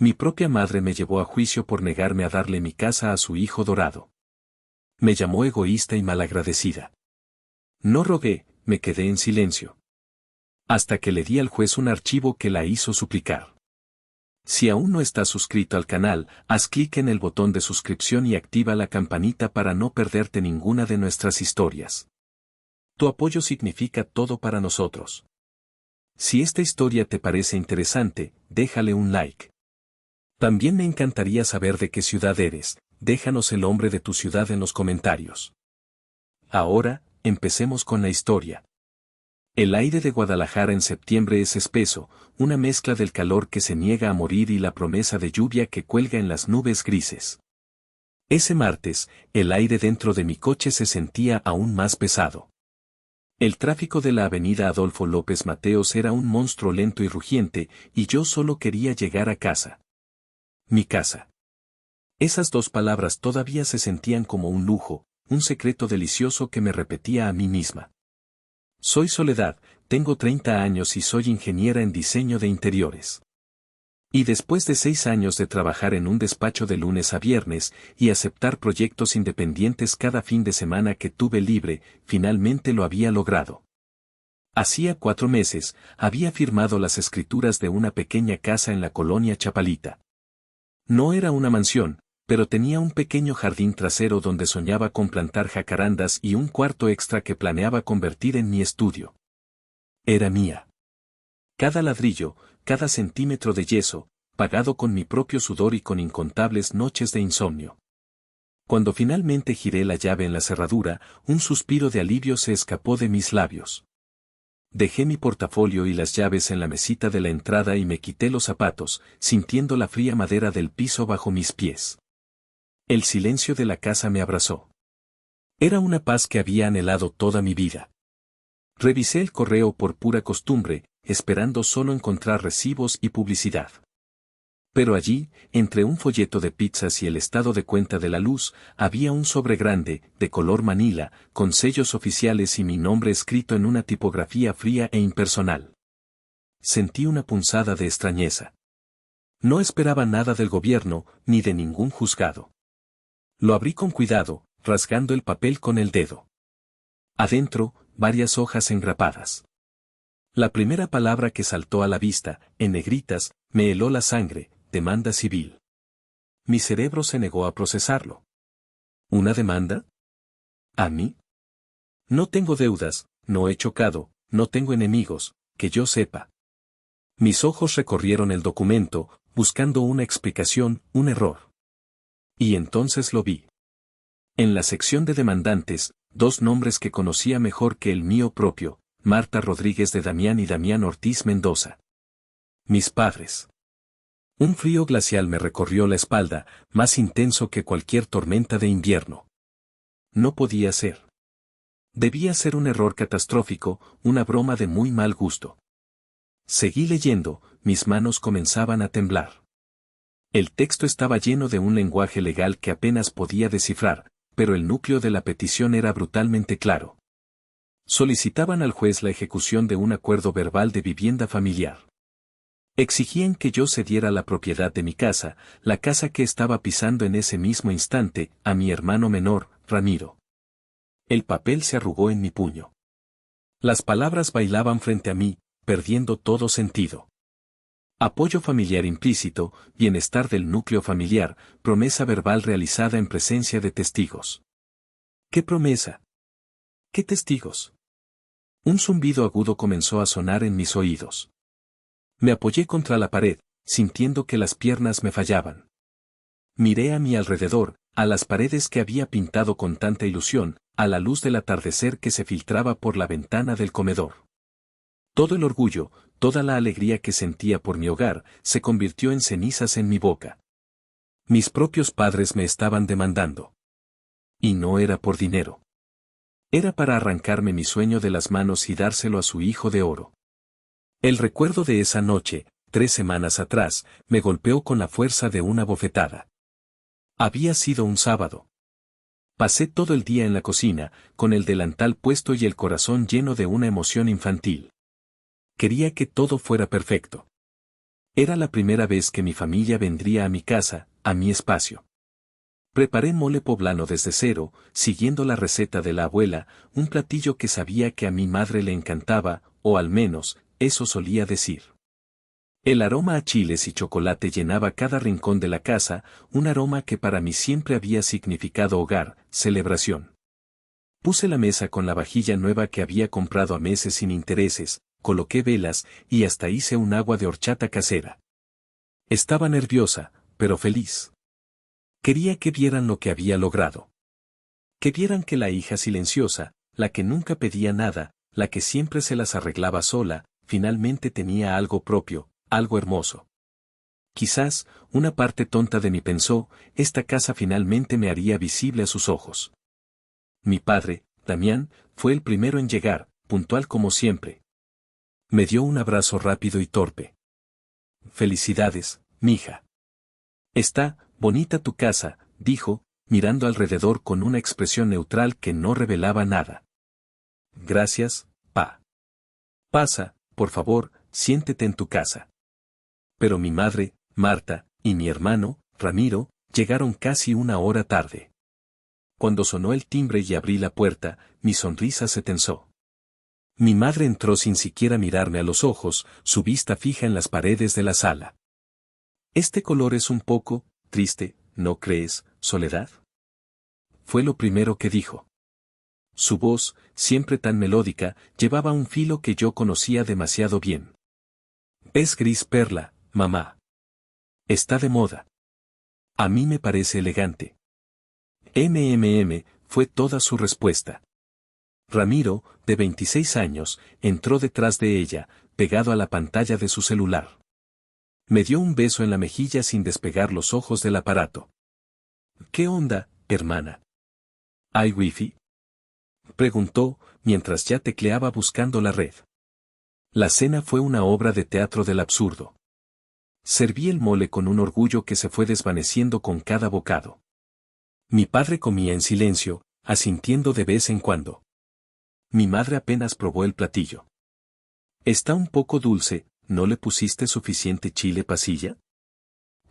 Mi propia madre me llevó a juicio por negarme a darle mi casa a su hijo dorado. Me llamó egoísta y malagradecida. No rogué, me quedé en silencio. Hasta que le di al juez un archivo que la hizo suplicar. Si aún no estás suscrito al canal, haz clic en el botón de suscripción y activa la campanita para no perderte ninguna de nuestras historias. Tu apoyo significa todo para nosotros. Si esta historia te parece interesante, déjale un like. También me encantaría saber de qué ciudad eres, déjanos el nombre de tu ciudad en los comentarios. Ahora, empecemos con la historia. El aire de Guadalajara en septiembre es espeso, una mezcla del calor que se niega a morir y la promesa de lluvia que cuelga en las nubes grises. Ese martes, el aire dentro de mi coche se sentía aún más pesado. El tráfico de la avenida Adolfo López Mateos era un monstruo lento y rugiente, y yo solo quería llegar a casa. Mi casa. Esas dos palabras todavía se sentían como un lujo, un secreto delicioso que me repetía a mí misma. Soy Soledad, tengo 30 años y soy ingeniera en diseño de interiores. Y después de 6 años de trabajar en un despacho de lunes a viernes y aceptar proyectos independientes cada fin de semana que tuve libre, finalmente lo había logrado. Hacía 4 meses, había firmado las escrituras de una pequeña casa en la colonia Chapalita. No era una mansión, pero tenía un pequeño jardín trasero donde soñaba con plantar jacarandas y un cuarto extra que planeaba convertir en mi estudio. Era mía. Cada ladrillo, cada centímetro de yeso, pagado con mi propio sudor y con incontables noches de insomnio. Cuando finalmente giré la llave en la cerradura, un suspiro de alivio se escapó de mis labios. Dejé mi portafolio y las llaves en la mesita de la entrada y me quité los zapatos, sintiendo la fría madera del piso bajo mis pies. El silencio de la casa me abrazó. Era una paz que había anhelado toda mi vida. Revisé el correo por pura costumbre, esperando solo encontrar recibos y publicidad. Pero allí, entre un folleto de pizzas y el estado de cuenta de la luz, había un sobre grande, de color manila, con sellos oficiales y mi nombre escrito en una tipografía fría e impersonal. Sentí una punzada de extrañeza. No esperaba nada del gobierno, ni de ningún juzgado. Lo abrí con cuidado, rasgando el papel con el dedo. Adentro, varias hojas engrapadas. La primera palabra que saltó a la vista, en negritas, me heló la sangre: demanda civil. Mi cerebro se negó a procesarlo. ¿Una demanda? ¿A mí? No tengo deudas, no he chocado, no tengo enemigos, que yo sepa. Mis ojos recorrieron el documento, buscando una explicación, un error. Y entonces lo vi. En la sección de demandantes, 2 nombres que conocía mejor que el mío propio: Marta Rodríguez de Damián y Damián Ortiz Mendoza. Mis padres. Un frío glacial me recorrió la espalda, más intenso que cualquier tormenta de invierno. No podía ser. Debía ser un error catastrófico, una broma de muy mal gusto. Seguí leyendo, mis manos comenzaban a temblar. El texto estaba lleno de un lenguaje legal que apenas podía descifrar, pero el núcleo de la petición era brutalmente claro. Solicitaban al juez la ejecución de un acuerdo verbal de vivienda familiar. Exigían que yo cediera la propiedad de mi casa, la casa que estaba pisando en ese mismo instante, a mi hermano menor, Ramiro. El papel se arrugó en mi puño. Las palabras bailaban frente a mí, perdiendo todo sentido. Apoyo familiar implícito, bienestar del núcleo familiar, promesa verbal realizada en presencia de testigos. ¿Qué promesa? ¿Qué testigos? Un zumbido agudo comenzó a sonar en mis oídos. Me apoyé contra la pared, sintiendo que las piernas me fallaban. Miré a mi alrededor, a las paredes que había pintado con tanta ilusión, a la luz del atardecer que se filtraba por la ventana del comedor. Todo el orgullo, toda la alegría que sentía por mi hogar, se convirtió en cenizas en mi boca. Mis propios padres me estaban demandando. Y no era por dinero. Era para arrancarme mi sueño de las manos y dárselo a su hijo de oro. El recuerdo de esa noche, 3 semanas atrás, me golpeó con la fuerza de una bofetada. Había sido un sábado. Pasé todo el día en la cocina, con el delantal puesto y el corazón lleno de una emoción infantil. Quería que todo fuera perfecto. Era la primera vez que mi familia vendría a mi casa, a mi espacio. Preparé mole poblano desde cero, siguiendo la receta de la abuela, un platillo que sabía que a mi madre le encantaba, o al menos, eso solía decir. El aroma a chiles y chocolate llenaba cada rincón de la casa, un aroma que para mí siempre había significado hogar, celebración. Puse la mesa con la vajilla nueva que había comprado a meses sin intereses, coloqué velas y hasta hice un agua de horchata casera. Estaba nerviosa, pero feliz. Quería que vieran lo que había logrado. Que vieran que la hija silenciosa, la que nunca pedía nada, la que siempre se las arreglaba sola, finalmente tenía algo propio, algo hermoso. Quizás, una parte tonta de mí pensó, esta casa finalmente me haría visible a sus ojos. Mi padre, Damián, fue el primero en llegar, puntual como siempre. Me dio un abrazo rápido y torpe. Felicidades, mija. Está bonita tu casa, dijo, mirando alrededor con una expresión neutral que no revelaba nada. Gracias, pa. Pasa, por favor, siéntete en tu casa. Pero mi madre, Marta, y mi hermano, Ramiro, llegaron casi una hora tarde. Cuando sonó el timbre y abrí la puerta, mi sonrisa se tensó. Mi madre entró sin siquiera mirarme a los ojos, su vista fija en las paredes de la sala. Este color es un poco triste, ¿no crees, Soledad? Fue lo primero que dijo. Su voz, siempre tan melódica, llevaba un filo que yo conocía demasiado bien. Es gris perla, mamá. Está de moda. A mí me parece elegante. Fue toda su respuesta. Ramiro, de 26 años, entró detrás de ella, pegado a la pantalla de su celular. Me dio un beso en la mejilla sin despegar los ojos del aparato. ¿Qué onda, hermana? ¿Hay wifi? Preguntó, mientras ya tecleaba buscando la red. La cena fue una obra de teatro del absurdo. Serví el mole con un orgullo que se fue desvaneciendo con cada bocado. Mi padre comía en silencio, asintiendo de vez en cuando. Mi madre apenas probó el platillo. Está un poco dulce, ¿no le pusiste suficiente chile pasilla?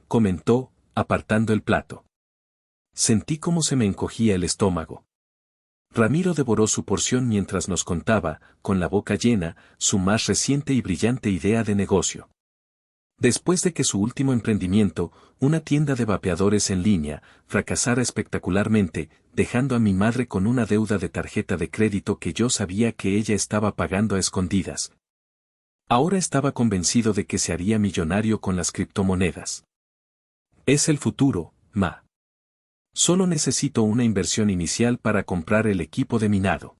Comentó, apartando el plato. Sentí cómo se me encogía el estómago. Ramiro devoró su porción mientras nos contaba, con la boca llena, su más reciente y brillante idea de negocio. Después de que su último emprendimiento, una tienda de vapeadores en línea, fracasara espectacularmente, dejando a mi madre con una deuda de tarjeta de crédito que yo sabía que ella estaba pagando a escondidas. Ahora estaba convencido de que se haría millonario con las criptomonedas. Es el futuro, ma. Solo necesito una inversión inicial para comprar el equipo de minado.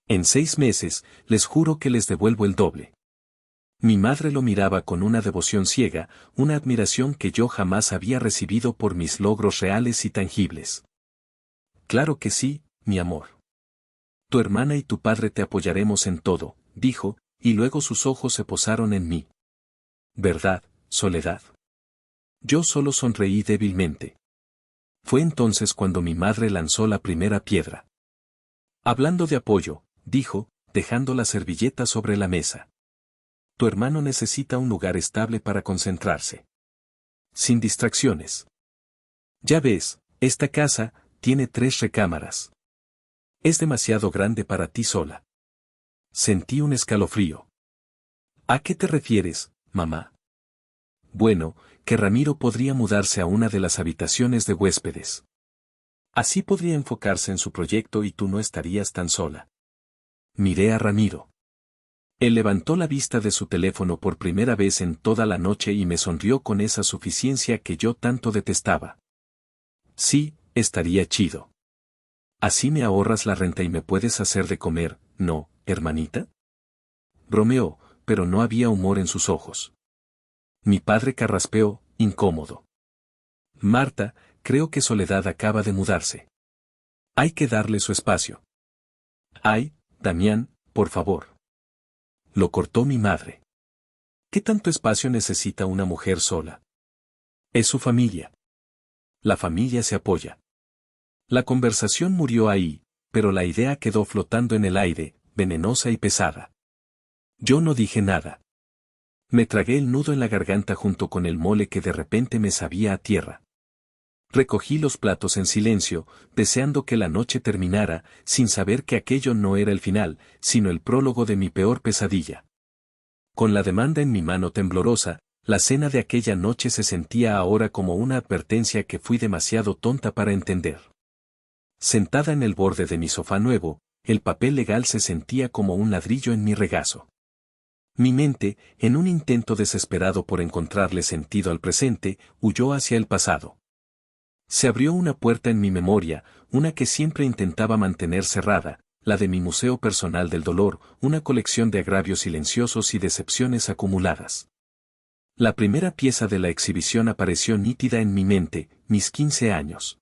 En 6 meses, les juro que les devuelvo el doble. Mi madre lo miraba con una devoción ciega, una admiración que yo jamás había recibido por mis logros reales y tangibles. Claro que sí, mi amor. Tu hermana y tu padre te apoyaremos en todo, dijo, y luego sus ojos se posaron en mí. ¿Verdad, Soledad? Yo solo sonreí débilmente. Fue entonces cuando mi madre lanzó la primera piedra. Hablando de apoyo, dijo, dejando la servilleta sobre la mesa. Tu hermano necesita un lugar estable para concentrarse. Sin distracciones. Ya ves, esta casa tiene 3 recámaras. Es demasiado grande para ti sola. Sentí un escalofrío. ¿A qué te refieres, mamá? Bueno, que Ramiro podría mudarse a una de las habitaciones de huéspedes. Así podría enfocarse en su proyecto y tú no estarías tan sola. Miré a Ramiro. Él levantó la vista de su teléfono por primera vez en toda la noche y me sonrió con esa suficiencia que yo tanto detestaba. Sí, estaría chido. Así me ahorras la renta y me puedes hacer de comer, ¿no, hermanita? Bromeó, pero no había humor en sus ojos. Mi padre carraspeó, incómodo. Marta, creo que Soledad acaba de mudarse. Hay que darle su espacio. Ay, Damián, por favor. Lo cortó mi madre. ¿Qué tanto espacio necesita una mujer sola? Es su familia. La familia se apoya. La conversación murió ahí, pero la idea quedó flotando en el aire, venenosa y pesada. Yo no dije nada. Me tragué el nudo en la garganta junto con el mole que de repente me sabía a tierra. Recogí los platos en silencio, deseando que la noche terminara, sin saber que aquello no era el final, sino el prólogo de mi peor pesadilla. Con la demanda en mi mano temblorosa, la cena de aquella noche se sentía ahora como una advertencia que fui demasiado tonta para entender. Sentada en el borde de mi sofá nuevo, el papel legal se sentía como un ladrillo en mi regazo. Mi mente, en un intento desesperado por encontrarle sentido al presente, huyó hacia el pasado. Se abrió una puerta en mi memoria, una que siempre intentaba mantener cerrada, la de mi museo personal del dolor, una colección de agravios silenciosos y decepciones acumuladas. La primera pieza de la exhibición apareció nítida en mi mente, mis 15 años.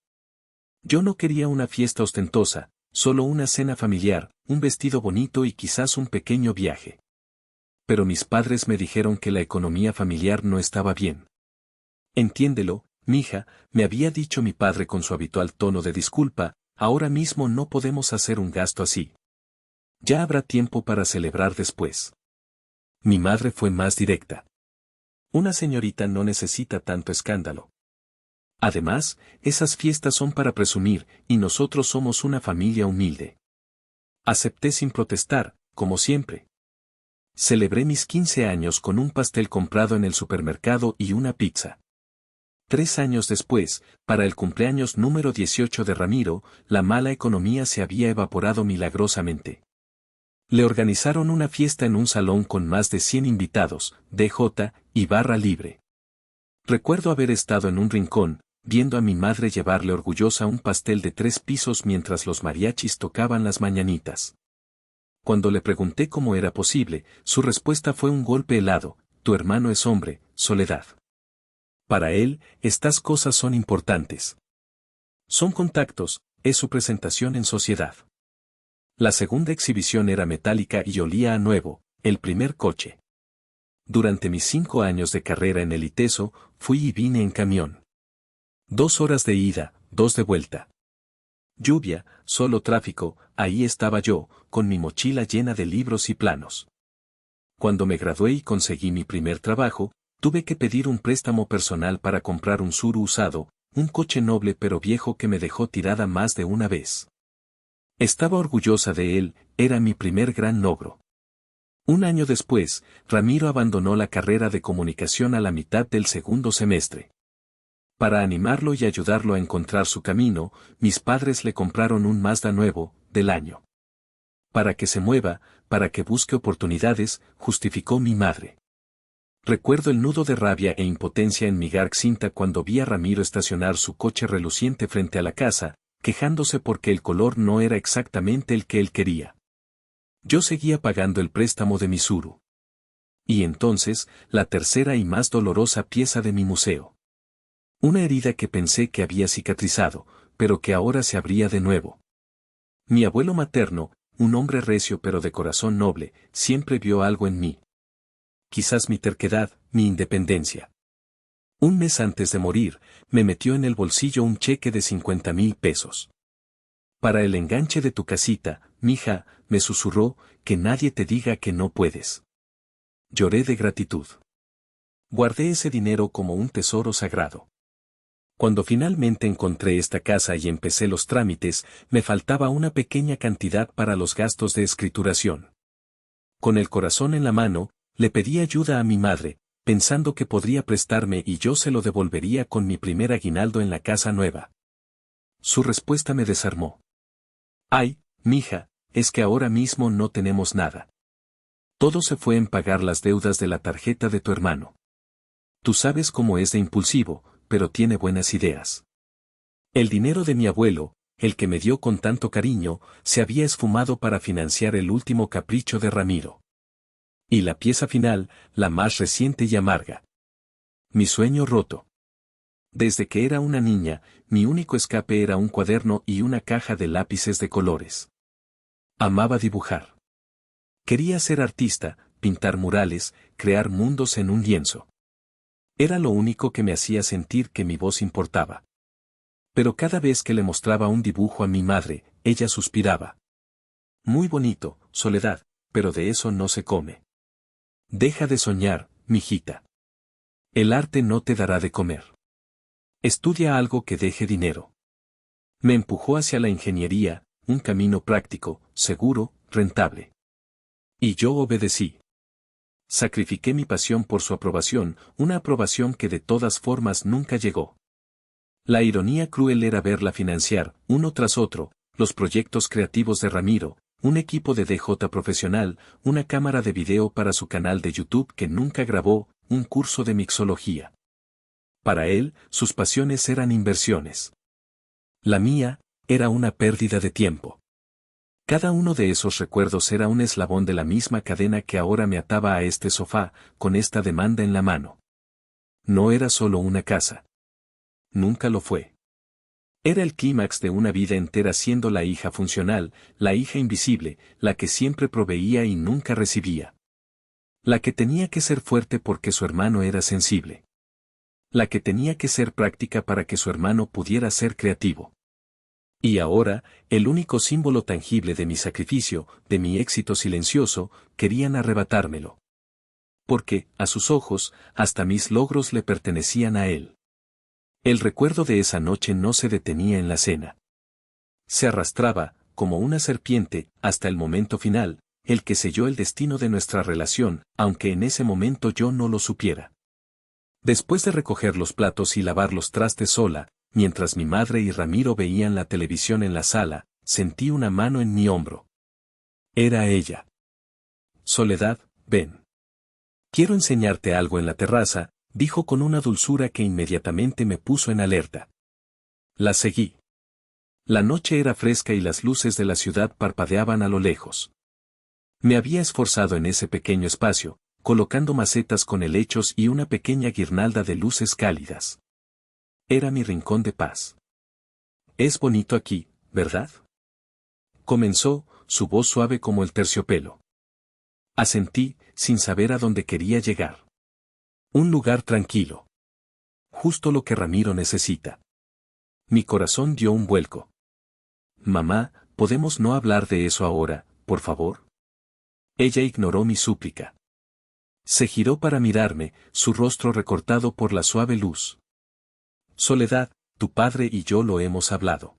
Yo no quería una fiesta ostentosa, solo una cena familiar, un vestido bonito y quizás un pequeño viaje. Pero mis padres me dijeron que la economía familiar no estaba bien. Entiéndelo, mija, me había dicho mi padre con su habitual tono de disculpa, ahora mismo no podemos hacer un gasto así. Ya habrá tiempo para celebrar después. Mi madre fue más directa. Una señorita no necesita tanto escándalo. Además, esas fiestas son para presumir, y nosotros somos una familia humilde. Acepté sin protestar, como siempre. Celebré mis 15 años con un pastel comprado en el supermercado y una pizza. 3 años después, para el cumpleaños número 18 de Ramiro, la mala economía se había evaporado milagrosamente. Le organizaron una fiesta en un salón con más de 100 invitados, DJ, y barra libre. Recuerdo haber estado en un rincón, viendo a mi madre llevarle orgullosa un pastel de 3 pisos mientras los mariachis tocaban las mañanitas. Cuando le pregunté cómo era posible, su respuesta fue un golpe helado: tu hermano es hombre, Soledad. Para él, estas cosas son importantes. Son contactos, es su presentación en sociedad. La segunda exhibición era metálica y olía a nuevo, el primer coche. Durante mis 5 años de carrera en el ITESO, fui y vine en camión. 2 horas de ida, 2 de vuelta. Lluvia, solo tráfico, ahí estaba yo, con mi mochila llena de libros y planos. Cuando me gradué y conseguí mi primer trabajo, tuve que pedir un préstamo personal para comprar un Tsuru usado, un coche noble pero viejo que me dejó tirada más de una vez. Estaba orgullosa de él, era mi primer gran logro. Un año después, Ramiro abandonó la carrera de comunicación a la mitad del segundo semestre. Para animarlo y ayudarlo a encontrar su camino, mis padres le compraron un Mazda nuevo, del año. Para que se mueva, para que busque oportunidades, justificó mi madre. Recuerdo el nudo de rabia e impotencia en mi garganta cuando vi a Ramiro estacionar su coche reluciente frente a la casa, quejándose porque el color no era exactamente el que él quería. Yo seguía pagando el préstamo de mi Tsuru. Y entonces, la tercera y más dolorosa pieza de mi museo. Una herida que pensé que había cicatrizado, pero que ahora se abría de nuevo. Mi abuelo materno, un hombre recio pero de corazón noble, siempre vio algo en mí. Quizás mi terquedad, mi independencia. Un mes antes de morir, me metió en el bolsillo un cheque de 50,000 pesos. Para el enganche de tu casita, mija, me susurró, que nadie te diga que no puedes. Lloré de gratitud. Guardé ese dinero como un tesoro sagrado. Cuando finalmente encontré esta casa y empecé los trámites, me faltaba una pequeña cantidad para los gastos de escrituración. Con el corazón en la mano, le pedí ayuda a mi madre, pensando que podría prestarme y yo se lo devolvería con mi primer aguinaldo en la casa nueva. Su respuesta me desarmó. Ay, mija, es que ahora mismo no tenemos nada. Todo se fue en pagar las deudas de la tarjeta de tu hermano. Tú sabes cómo es de impulsivo, pero tiene buenas ideas. El dinero de mi abuelo, el que me dio con tanto cariño, se había esfumado para financiar el último capricho de Ramiro. Y la pieza final, la más reciente y amarga. Mi sueño roto. Desde que era una niña, mi único escape era un cuaderno y una caja de lápices de colores. Amaba dibujar. Quería ser artista, pintar murales, crear mundos en un lienzo. Era lo único que me hacía sentir que mi voz importaba. Pero cada vez que le mostraba un dibujo a mi madre, ella suspiraba. Muy bonito, Soledad, pero de eso no se come. Deja de soñar, mijita. El arte no te dará de comer. Estudia algo que deje dinero. Me empujó hacia la ingeniería, un camino práctico, seguro, rentable. Y yo obedecí. Sacrifiqué mi pasión por su aprobación, una aprobación que de todas formas nunca llegó. La ironía cruel era verla financiar, uno tras otro, los proyectos creativos de Ramiro, un equipo de DJ profesional, una cámara de video para su canal de YouTube que nunca grabó, un curso de mixología. Para él, sus pasiones eran inversiones. La mía, era una pérdida de tiempo. Cada uno de esos recuerdos era un eslabón de la misma cadena que ahora me ataba a este sofá, con esta demanda en la mano. No era solo una casa. Nunca lo fue. Era el clímax de una vida entera siendo la hija funcional, la hija invisible, la que siempre proveía y nunca recibía. La que tenía que ser fuerte porque su hermano era sensible. La que tenía que ser práctica para que su hermano pudiera ser creativo. Y ahora, el único símbolo tangible de mi sacrificio, de mi éxito silencioso, querían arrebatármelo. Porque, a sus ojos, hasta mis logros le pertenecían a él. El recuerdo de esa noche no se detenía en la cena. Se arrastraba, como una serpiente, hasta el momento final, el que selló el destino de nuestra relación, aunque en ese momento yo no lo supiera. Después de recoger los platos y lavar los trastes sola, mientras mi madre y Ramiro veían la televisión en la sala, sentí una mano en mi hombro. Era ella. Soledad, ven. Quiero enseñarte algo en la terraza, dijo con una dulzura que inmediatamente me puso en alerta. La seguí. La noche era fresca y las luces de la ciudad parpadeaban a lo lejos. Me había esforzado en ese pequeño espacio, colocando macetas con helechos y una pequeña guirnalda de luces cálidas. Era mi rincón de paz. Es bonito aquí, ¿verdad? Comenzó, su voz suave como el terciopelo. Asentí, sin saber a dónde quería llegar. Un lugar tranquilo. Justo lo que Ramiro necesita. Mi corazón dio un vuelco. Mamá, ¿podemos no hablar de eso ahora, por favor? Ella ignoró mi súplica. Se giró para mirarme, su rostro recortado por la suave luz. Soledad, tu padre y yo lo hemos hablado.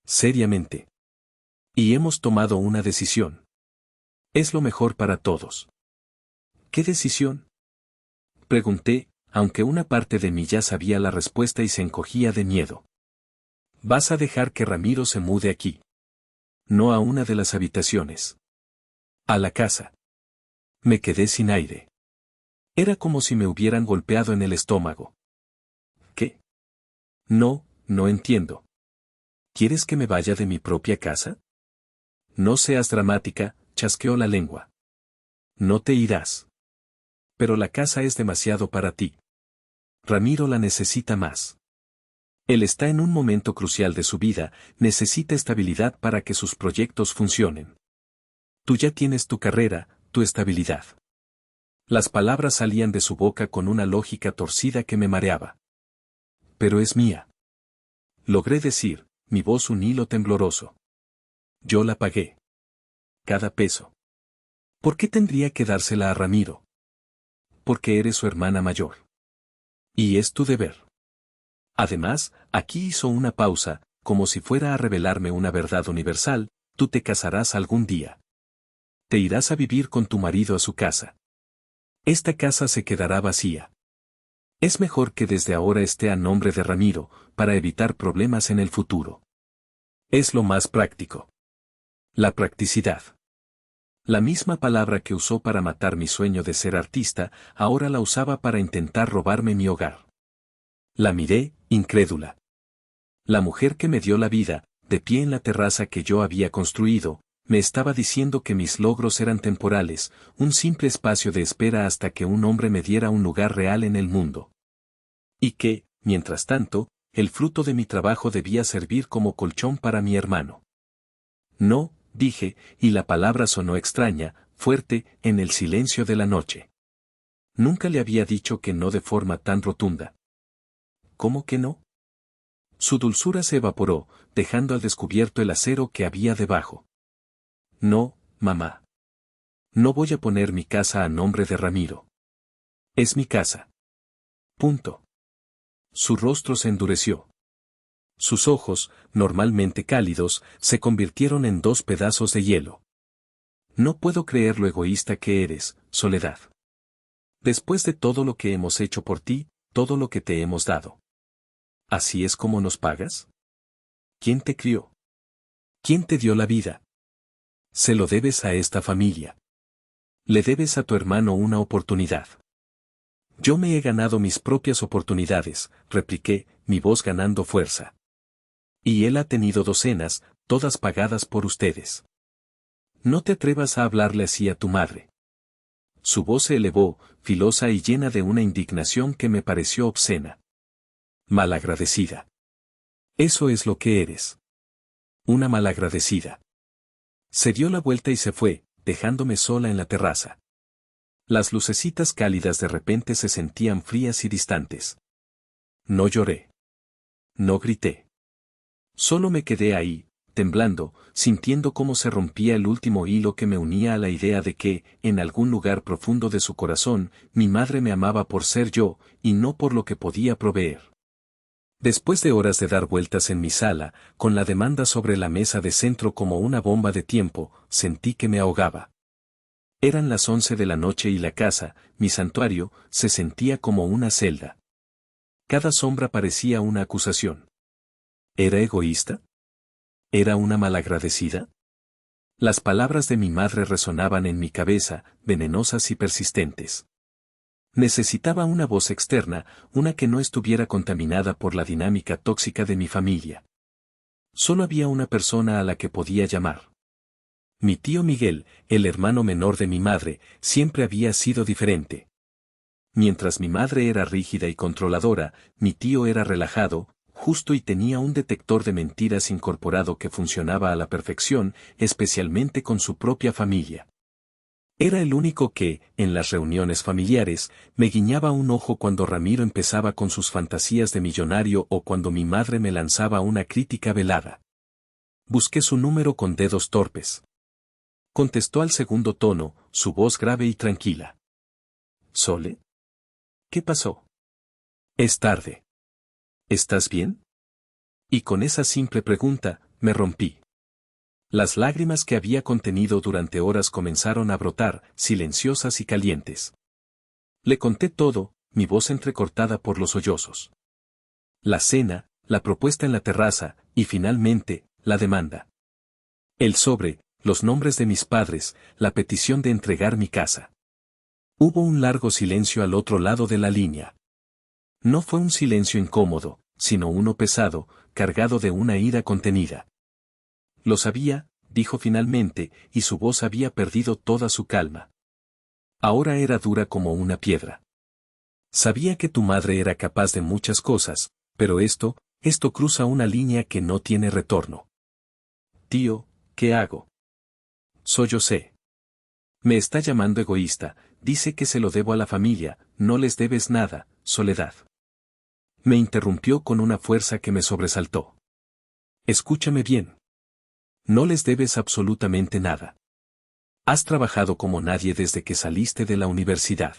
Seriamente. Y hemos tomado una decisión. Es lo mejor para todos. ¿Qué decisión? Pregunté, aunque una parte de mí ya sabía la respuesta y se encogía de miedo. Vas a dejar que Ramiro se mude aquí. No a una de las habitaciones. A la casa. Me quedé sin aire. Era como si me hubieran golpeado en el estómago. ¿Qué? No, no entiendo. ¿Quieres que me vaya de mi propia casa? No seas dramática, chasqueó la lengua. No te irás. Pero la casa es demasiado para ti. Ramiro la necesita más. Él está en un momento crucial de su vida, necesita estabilidad para que sus proyectos funcionen. Tú ya tienes tu carrera, tu estabilidad. Las palabras salían de su boca con una lógica torcida que me mareaba. Pero es mía. Logré decir, mi voz un hilo tembloroso. Yo la pagué. Cada peso. ¿Por qué tendría que dársela a Ramiro? Porque eres su hermana mayor. Y es tu deber. Además, aquí hizo una pausa, como si fuera a revelarme una verdad universal, tú te casarás algún día. Te irás a vivir con tu marido a su casa. Esta casa se quedará vacía. Es mejor que desde ahora esté a nombre de Ramiro, para evitar problemas en el futuro. Es lo más práctico. La practicidad. La misma palabra que usó para matar mi sueño de ser artista, ahora la usaba para intentar robarme mi hogar. La miré, incrédula. La mujer que me dio la vida, de pie en la terraza que yo había construido, me estaba diciendo que mis logros eran temporales, un simple espacio de espera hasta que un hombre me diera un lugar real en el mundo. Y que, mientras tanto, el fruto de mi trabajo debía servir como colchón para mi hermano. No, dije, y la palabra sonó extraña, fuerte, en el silencio de la noche. Nunca le había dicho que no de forma tan rotunda. ¿Cómo que no? Su dulzura se evaporó, dejando al descubierto el acero que había debajo. No, mamá. No voy a poner mi casa a nombre de Ramiro. Es mi casa. Punto. Su rostro se endureció. Sus ojos, normalmente cálidos, se convirtieron en dos pedazos de hielo. No puedo creer lo egoísta que eres, Soledad. Después de todo lo que hemos hecho por ti, todo lo que te hemos dado. ¿Así es como nos pagas? ¿Quién te crió? ¿Quién te dio la vida? Se lo debes a esta familia. Le debes a tu hermano una oportunidad. Yo me he ganado mis propias oportunidades, repliqué, mi voz ganando fuerza. Y él ha tenido docenas, todas pagadas por ustedes. No te atrevas a hablarle así a tu madre. Su voz se elevó, filosa y llena de una indignación que me pareció obscena. Malagradecida. Eso es lo que eres. Una malagradecida. Se dio la vuelta y se fue, dejándome sola en la terraza. Las lucecitas cálidas de repente se sentían frías y distantes. No lloré. No grité. Solo me quedé ahí, temblando, sintiendo cómo se rompía el último hilo que me unía a la idea de que, en algún lugar profundo de su corazón, mi madre me amaba por ser yo, y no por lo que podía proveer. Después de horas de dar vueltas en mi sala, con la demanda sobre la mesa de centro como una bomba de tiempo, sentí que me ahogaba. Eran las 11 de la noche y la casa, mi santuario, se sentía como una celda. Cada sombra parecía una acusación. ¿Era egoísta? ¿Era una malagradecida? Las palabras de mi madre resonaban en mi cabeza, venenosas y persistentes. Necesitaba una voz externa, una que no estuviera contaminada por la dinámica tóxica de mi familia. Solo había una persona a la que podía llamar. Mi tío Miguel, el hermano menor de mi madre, siempre había sido diferente. Mientras mi madre era rígida y controladora, mi tío era relajado, justo y tenía un detector de mentiras incorporado que funcionaba a la perfección, especialmente con su propia familia. Era el único que, en las reuniones familiares, me guiñaba un ojo cuando Ramiro empezaba con sus fantasías de millonario o cuando mi madre me lanzaba una crítica velada. Busqué su número con dedos torpes. Contestó al segundo tono, su voz grave y tranquila. ¿Sole? ¿Qué pasó? Es tarde. ¿Estás bien? Y con esa simple pregunta, me rompí. Las lágrimas que había contenido durante horas comenzaron a brotar, silenciosas y calientes. Le conté todo, mi voz entrecortada por los sollozos. La cena, la propuesta en la terraza, y finalmente, la demanda. El sobre, los nombres de mis padres, la petición de entregar mi casa. Hubo un largo silencio al otro lado de la línea. No fue un silencio incómodo, sino uno pesado, cargado de una ira contenida. Lo sabía, dijo finalmente, y su voz había perdido toda su calma. Ahora era dura como una piedra. Sabía que tu madre era capaz de muchas cosas, pero esto cruza una línea que no tiene retorno. Tío, ¿qué hago? Sollocé. Me está llamando egoísta, dice que se lo debo a la familia, no les debes nada, Soledad. Me interrumpió con una fuerza que me sobresaltó. Escúchame bien. No les debes absolutamente nada. Has trabajado como nadie desde que saliste de la universidad.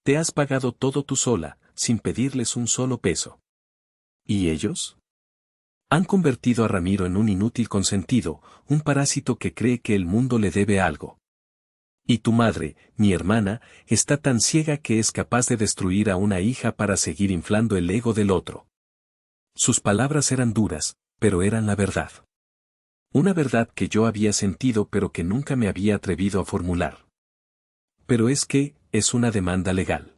Te has pagado todo tú sola, sin pedirles un solo peso. ¿Y ellos? Han convertido a Ramiro en un inútil consentido, un parásito que cree que el mundo le debe algo. Y tu madre, mi hermana, está tan ciega que es capaz de destruir a una hija para seguir inflando el ego del otro. Sus palabras eran duras, pero eran la verdad. Una verdad que yo había sentido pero que nunca me había atrevido a formular. Pero es una demanda legal.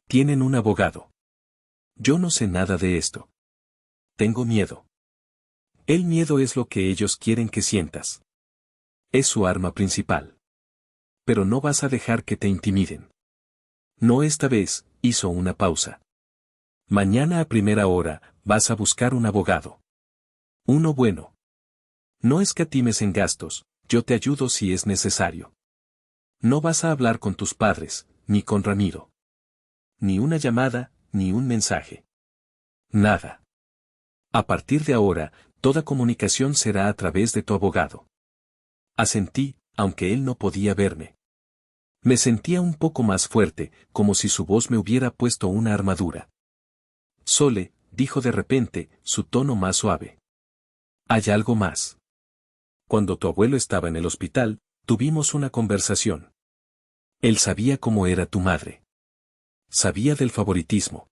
Tienen un abogado. Yo no sé nada de esto. Tengo miedo. El miedo es lo que ellos quieren que sientas. Es su arma principal. Pero no vas a dejar que te intimiden. No esta vez, hizo una pausa. Mañana a primera hora, vas a buscar un abogado. Uno bueno. No escatimes en gastos, yo te ayudo si es necesario. No vas a hablar con tus padres, ni con Ramiro. Ni una llamada, ni un mensaje. Nada. A partir de ahora, toda comunicación será a través de tu abogado. Asentí, aunque él no podía verme. Me sentía un poco más fuerte, como si su voz me hubiera puesto una armadura. Sole, dijo de repente, su tono más suave. ¿Hay algo más? Cuando tu abuelo estaba en el hospital, tuvimos una conversación. Él sabía cómo era tu madre. Sabía del favoritismo.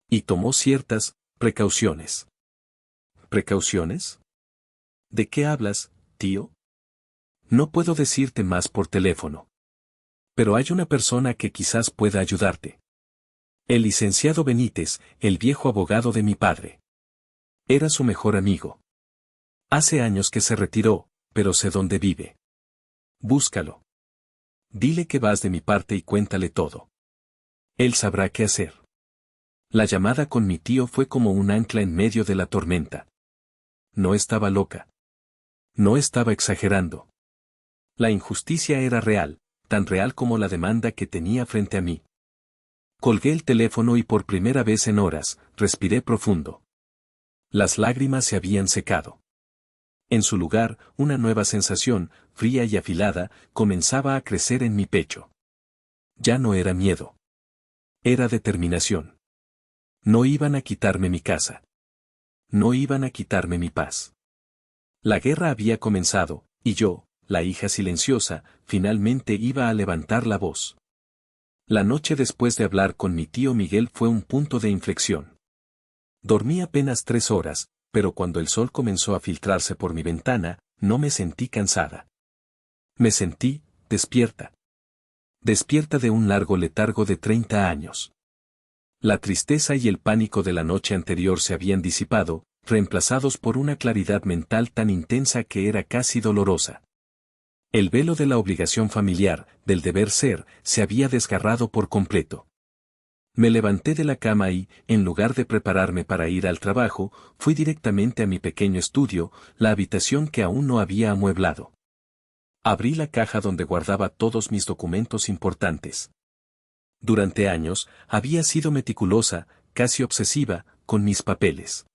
Y tomó ciertas precauciones. ¿Precauciones? ¿De qué hablas, tío? No puedo decirte más por teléfono. Pero hay una persona que quizás pueda ayudarte. El licenciado Benítez, el viejo abogado de mi padre. Era su mejor amigo. Hace años que se retiró, pero sé dónde vive. Búscalo. Dile que vas de mi parte y cuéntale todo. Él sabrá qué hacer. La llamada con mi tío fue como un ancla en medio de la tormenta. No estaba loca. No estaba exagerando. La injusticia era real, tan real como la demanda que tenía frente a mí. Colgué el teléfono y por primera vez en horas, respiré profundo. Las lágrimas se habían secado. En su lugar, una nueva sensación, fría y afilada, comenzaba a crecer en mi pecho. Ya no era miedo. Era determinación. No iban a quitarme mi casa. No iban a quitarme mi paz. La guerra había comenzado, y yo, la hija silenciosa, finalmente iba a levantar la voz. La noche después de hablar con mi tío Miguel fue un punto de inflexión. Dormí apenas 3 horas, pero cuando el sol comenzó a filtrarse por mi ventana, no me sentí cansada. Me sentí despierta. Despierta de un largo letargo de 30 años. La tristeza y el pánico de la noche anterior se habían disipado, reemplazados por una claridad mental tan intensa que era casi dolorosa. El velo de la obligación familiar, del deber ser, se había desgarrado por completo. Me levanté de la cama y, en lugar de prepararme para ir al trabajo, fui directamente a mi pequeño estudio, la habitación que aún no había amueblado. Abrí la caja donde guardaba todos mis documentos importantes. Durante años, había sido meticulosa, casi obsesiva, con mis papeles.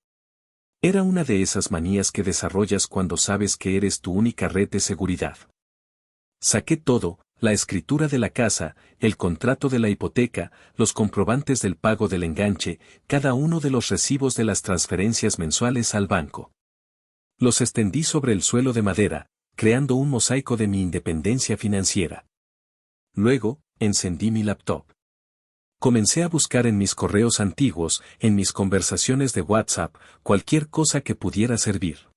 Era una de esas manías que desarrollas cuando sabes que eres tu única red de seguridad. Saqué todo, la escritura de la casa, el contrato de la hipoteca, los comprobantes del pago del enganche, cada uno de los recibos de las transferencias mensuales al banco. Los extendí sobre el suelo de madera, creando un mosaico de mi independencia financiera. Luego, encendí mi laptop. Comencé a buscar en mis correos antiguos, en mis conversaciones de WhatsApp, cualquier cosa que pudiera servir.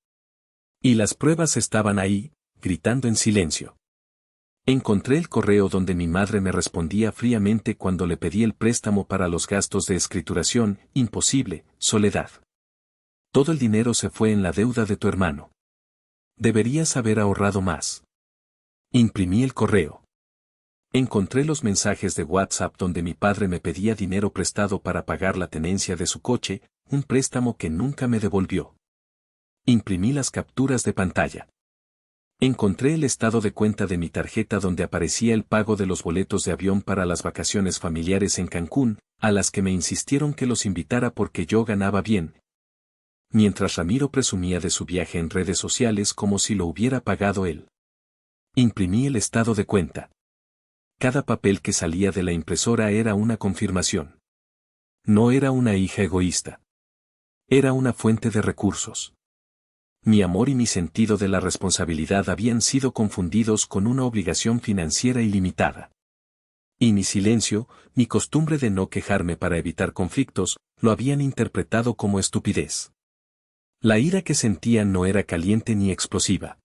Y las pruebas estaban ahí, gritando en silencio. Encontré el correo donde mi madre me respondía fríamente cuando le pedí el préstamo para los gastos de escrituración. Imposible, Soledad. Todo el dinero se fue en la deuda de tu hermano. Deberías haber ahorrado más. Imprimí el correo. Encontré los mensajes de WhatsApp donde mi padre me pedía dinero prestado para pagar la tenencia de su coche, un préstamo que nunca me devolvió. Imprimí las capturas de pantalla. Encontré el estado de cuenta de mi tarjeta donde aparecía el pago de los boletos de avión para las vacaciones familiares en Cancún, a las que me insistieron que los invitara porque yo ganaba bien. Mientras Ramiro presumía de su viaje en redes sociales como si lo hubiera pagado él. Imprimí el estado de cuenta. Cada papel que salía de la impresora era una confirmación. No era una hija egoísta. Era una fuente de recursos. Mi amor y mi sentido de la responsabilidad habían sido confundidos con una obligación financiera ilimitada. Y mi silencio, mi costumbre de no quejarme para evitar conflictos, lo habían interpretado como estupidez. La ira que sentía no era caliente ni explosiva.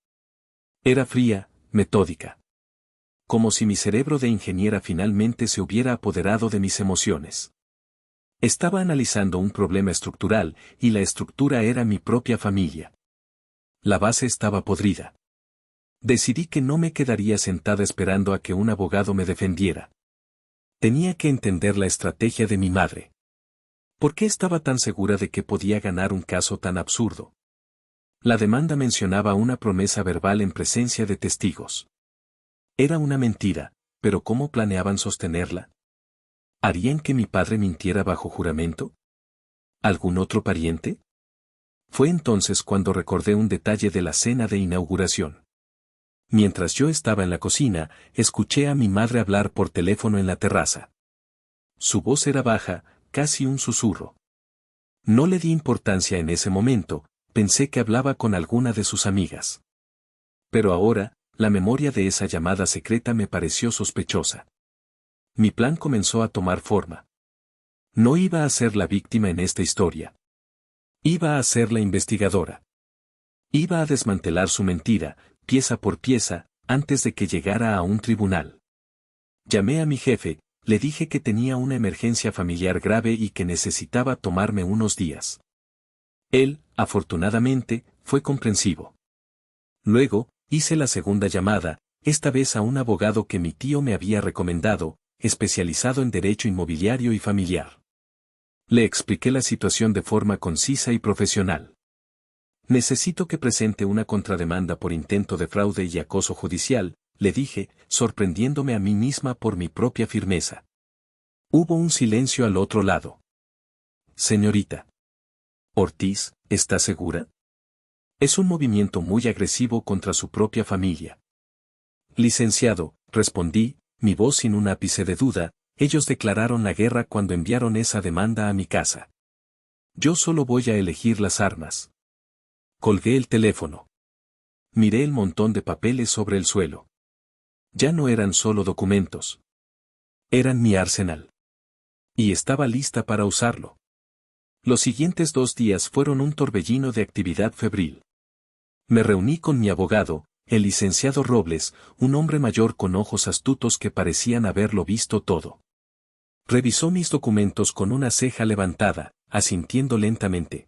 Era fría, metódica. Como si mi cerebro de ingeniera finalmente se hubiera apoderado de mis emociones. Estaba analizando un problema estructural, y la estructura era mi propia familia. La base estaba podrida. Decidí que no me quedaría sentada esperando a que un abogado me defendiera. Tenía que entender la estrategia de mi madre. ¿Por qué estaba tan segura de que podía ganar un caso tan absurdo? La demanda mencionaba una promesa verbal en presencia de testigos. Era una mentira, pero ¿cómo planeaban sostenerla? ¿Harían que mi padre mintiera bajo juramento? ¿Algún otro pariente? Fue entonces cuando recordé un detalle de la cena de inauguración. Mientras yo estaba en la cocina, escuché a mi madre hablar por teléfono en la terraza. Su voz era baja, casi un susurro. No le di importancia en ese momento, pensé que hablaba con alguna de sus amigas. Pero ahora, la memoria de esa llamada secreta me pareció sospechosa. Mi plan comenzó a tomar forma. No iba a ser la víctima en esta historia. Iba a ser la investigadora. Iba a desmantelar su mentira, pieza por pieza, antes de que llegara a un tribunal. Llamé a mi jefe, le dije que tenía una emergencia familiar grave y que necesitaba tomarme unos días. Él, afortunadamente, fue comprensivo. Luego, hice la segunda llamada, esta vez a un abogado que mi tío me había recomendado, especializado en derecho inmobiliario y familiar. Le expliqué la situación de forma concisa y profesional. Necesito que presente una contrademanda por intento de fraude y acoso judicial, le dije, sorprendiéndome a mí misma por mi propia firmeza. Hubo un silencio al otro lado. Señorita Ortiz, ¿está segura? Es un movimiento muy agresivo contra su propia familia. Licenciado, respondí, mi voz sin un ápice de duda, ellos declararon la guerra cuando enviaron esa demanda a mi casa. Yo solo voy a elegir las armas. Colgué el teléfono. Miré el montón de papeles sobre el suelo. Ya no eran solo documentos. Eran mi arsenal. Y estaba lista para usarlo. Los siguientes 2 días fueron un torbellino de actividad febril. Me reuní con mi abogado, el licenciado Robles, un hombre mayor con ojos astutos que parecían haberlo visto todo. Revisó mis documentos con una ceja levantada, asintiendo lentamente.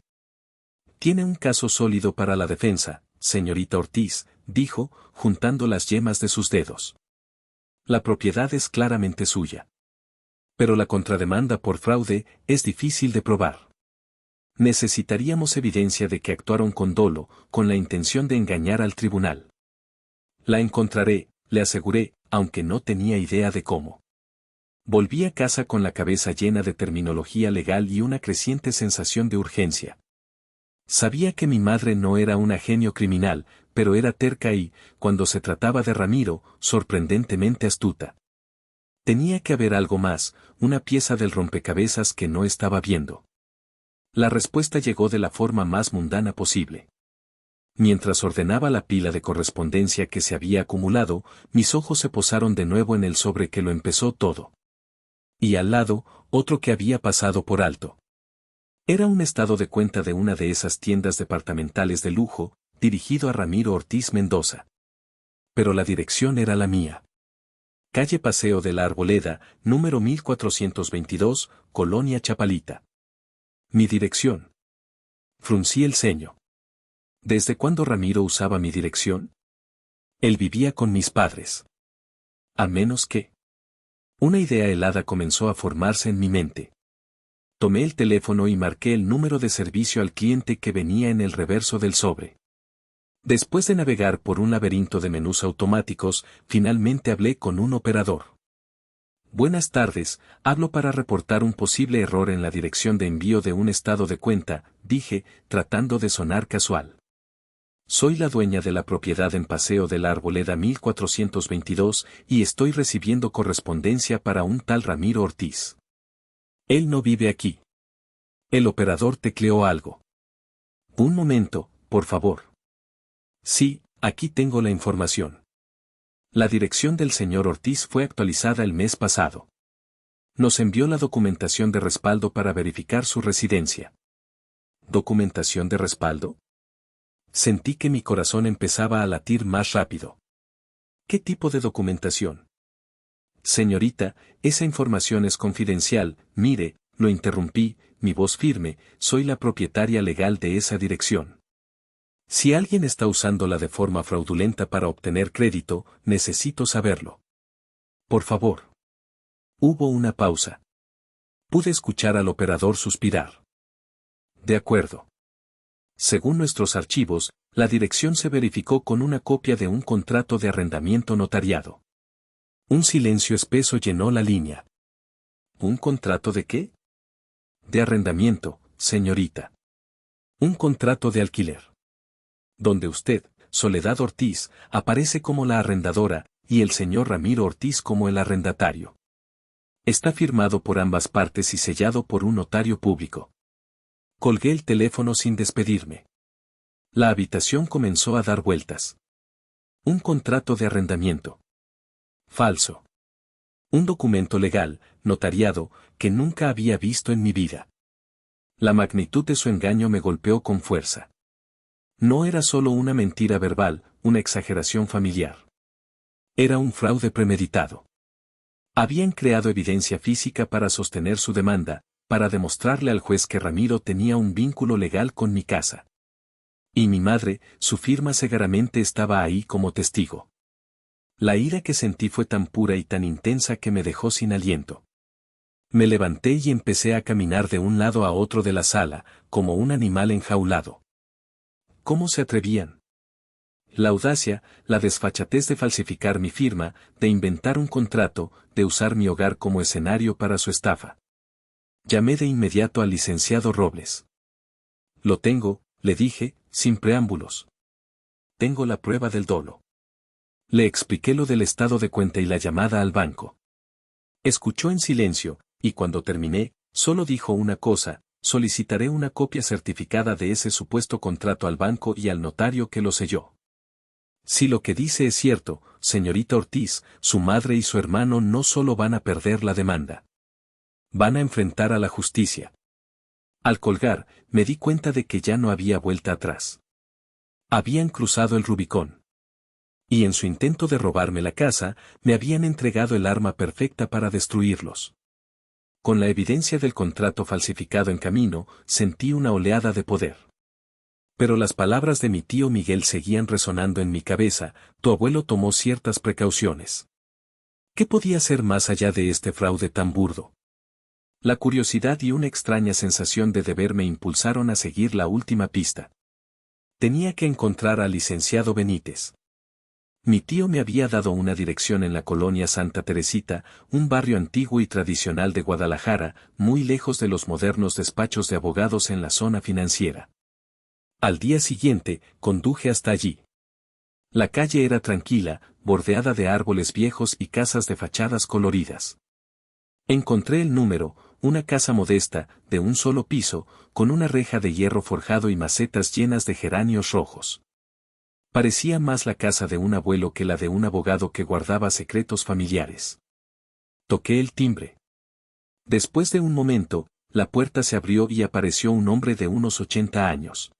Tiene un caso sólido para la defensa, señorita Ortiz, dijo, juntando las yemas de sus dedos. La propiedad es claramente suya. Pero la contrademanda por fraude es difícil de probar. Necesitaríamos evidencia de que actuaron con dolo, con la intención de engañar al tribunal. La encontraré, le aseguré, aunque no tenía idea de cómo. Volví a casa con la cabeza llena de terminología legal y una creciente sensación de urgencia. Sabía que mi madre no era una genio criminal, pero era terca y, cuando se trataba de Ramiro, sorprendentemente astuta. Tenía que haber algo más, una pieza del rompecabezas que no estaba viendo. La respuesta llegó de la forma más mundana posible. Mientras ordenaba la pila de correspondencia que se había acumulado, mis ojos se posaron de nuevo en el sobre que lo empezó todo. Y al lado, otro que había pasado por alto. Era un estado de cuenta de una de esas tiendas departamentales de lujo, dirigido a Ramiro Ortiz Mendoza. Pero la dirección era la mía. Calle Paseo de la Arboleda, número 1422, Colonia Chapalita. Mi dirección. Fruncí el ceño. ¿Desde cuándo Ramiro usaba mi dirección? Él vivía con mis padres. A menos que... Una idea helada comenzó a formarse en mi mente. Tomé el teléfono y marqué el número de servicio al cliente que venía en el reverso del sobre. Después de navegar por un laberinto de menús automáticos, finalmente hablé con un operador. Buenas tardes, hablo para reportar un posible error en la dirección de envío de un estado de cuenta, dije, tratando de sonar casual. Soy la dueña de la propiedad en Paseo de la Arboleda 1422 y estoy recibiendo correspondencia para un tal Ramiro Ortiz. Él no vive aquí. El operador tecleó algo. Un momento, por favor. Sí, aquí tengo la información. La dirección del señor Ortiz fue actualizada el mes pasado. Nos envió la documentación de respaldo para verificar su residencia. ¿Documentación de respaldo? Sentí que mi corazón empezaba a latir más rápido. ¿Qué tipo de documentación? Señorita, esa información es confidencial, mire, lo interrumpí, mi voz firme, soy la propietaria legal de esa dirección. Si alguien está usándola de forma fraudulenta para obtener crédito, necesito saberlo. Por favor. Hubo una pausa. Pude escuchar al operador suspirar. De acuerdo. Según nuestros archivos, la dirección se verificó con una copia de un contrato de arrendamiento notariado. Un silencio espeso llenó la línea. ¿Un contrato de qué? De arrendamiento, señorita. Un contrato de alquiler. Donde usted, Soledad Ortiz, aparece como la arrendadora, y el señor Ramiro Ortiz como el arrendatario. Está firmado por ambas partes y sellado por un notario público. Colgué el teléfono sin despedirme. La habitación comenzó a dar vueltas. Un contrato de arrendamiento. Falso. Un documento legal, notariado, que nunca había visto en mi vida. La magnitud de su engaño me golpeó con fuerza. No era solo una mentira verbal, una exageración familiar. Era un fraude premeditado. Habían creado evidencia física para sostener su demanda, para demostrarle al juez que Ramiro tenía un vínculo legal con mi casa. Y mi madre, su firma segaramente estaba ahí como testigo. La ira que sentí fue tan pura y tan intensa que me dejó sin aliento. Me levanté y empecé a caminar de un lado a otro de la sala, como un animal enjaulado. ¿Cómo se atrevían? La audacia, la desfachatez de falsificar mi firma, de inventar un contrato, de usar mi hogar como escenario para su estafa. Llamé de inmediato al licenciado Robles. Lo tengo, le dije, sin preámbulos. Tengo la prueba del dolo. Le expliqué lo del estado de cuenta y la llamada al banco. Escuchó en silencio, y cuando terminé, solo dijo una cosa: solicitaré una copia certificada de ese supuesto contrato al banco y al notario que lo selló. Si lo que dice es cierto, señorita Ortiz, su madre y su hermano no solo van a perder la demanda. Van a enfrentar a la justicia. Al colgar, me di cuenta de que ya no había vuelta atrás. Habían cruzado el Rubicón. Y en su intento de robarme la casa, me habían entregado el arma perfecta para destruirlos. Con la evidencia del contrato falsificado en camino, sentí una oleada de poder. Pero las palabras de mi tío Miguel seguían resonando en mi cabeza: tu abuelo tomó ciertas precauciones. ¿Qué podía ser más allá de este fraude tan burdo? La curiosidad y una extraña sensación de deber me impulsaron a seguir la última pista. Tenía que encontrar al licenciado Benítez. Mi tío me había dado una dirección en la colonia Santa Teresita, un barrio antiguo y tradicional de Guadalajara, muy lejos de los modernos despachos de abogados en la zona financiera. Al día siguiente, conduje hasta allí. La calle era tranquila, bordeada de árboles viejos y casas de fachadas coloridas. Encontré el número, una casa modesta, de un solo piso, con una reja de hierro forjado y macetas llenas de geranios rojos. Parecía más la casa de un abuelo que la de un abogado que guardaba secretos familiares. Toqué el timbre. Después de un momento, la puerta se abrió y apareció un hombre de unos 80 años.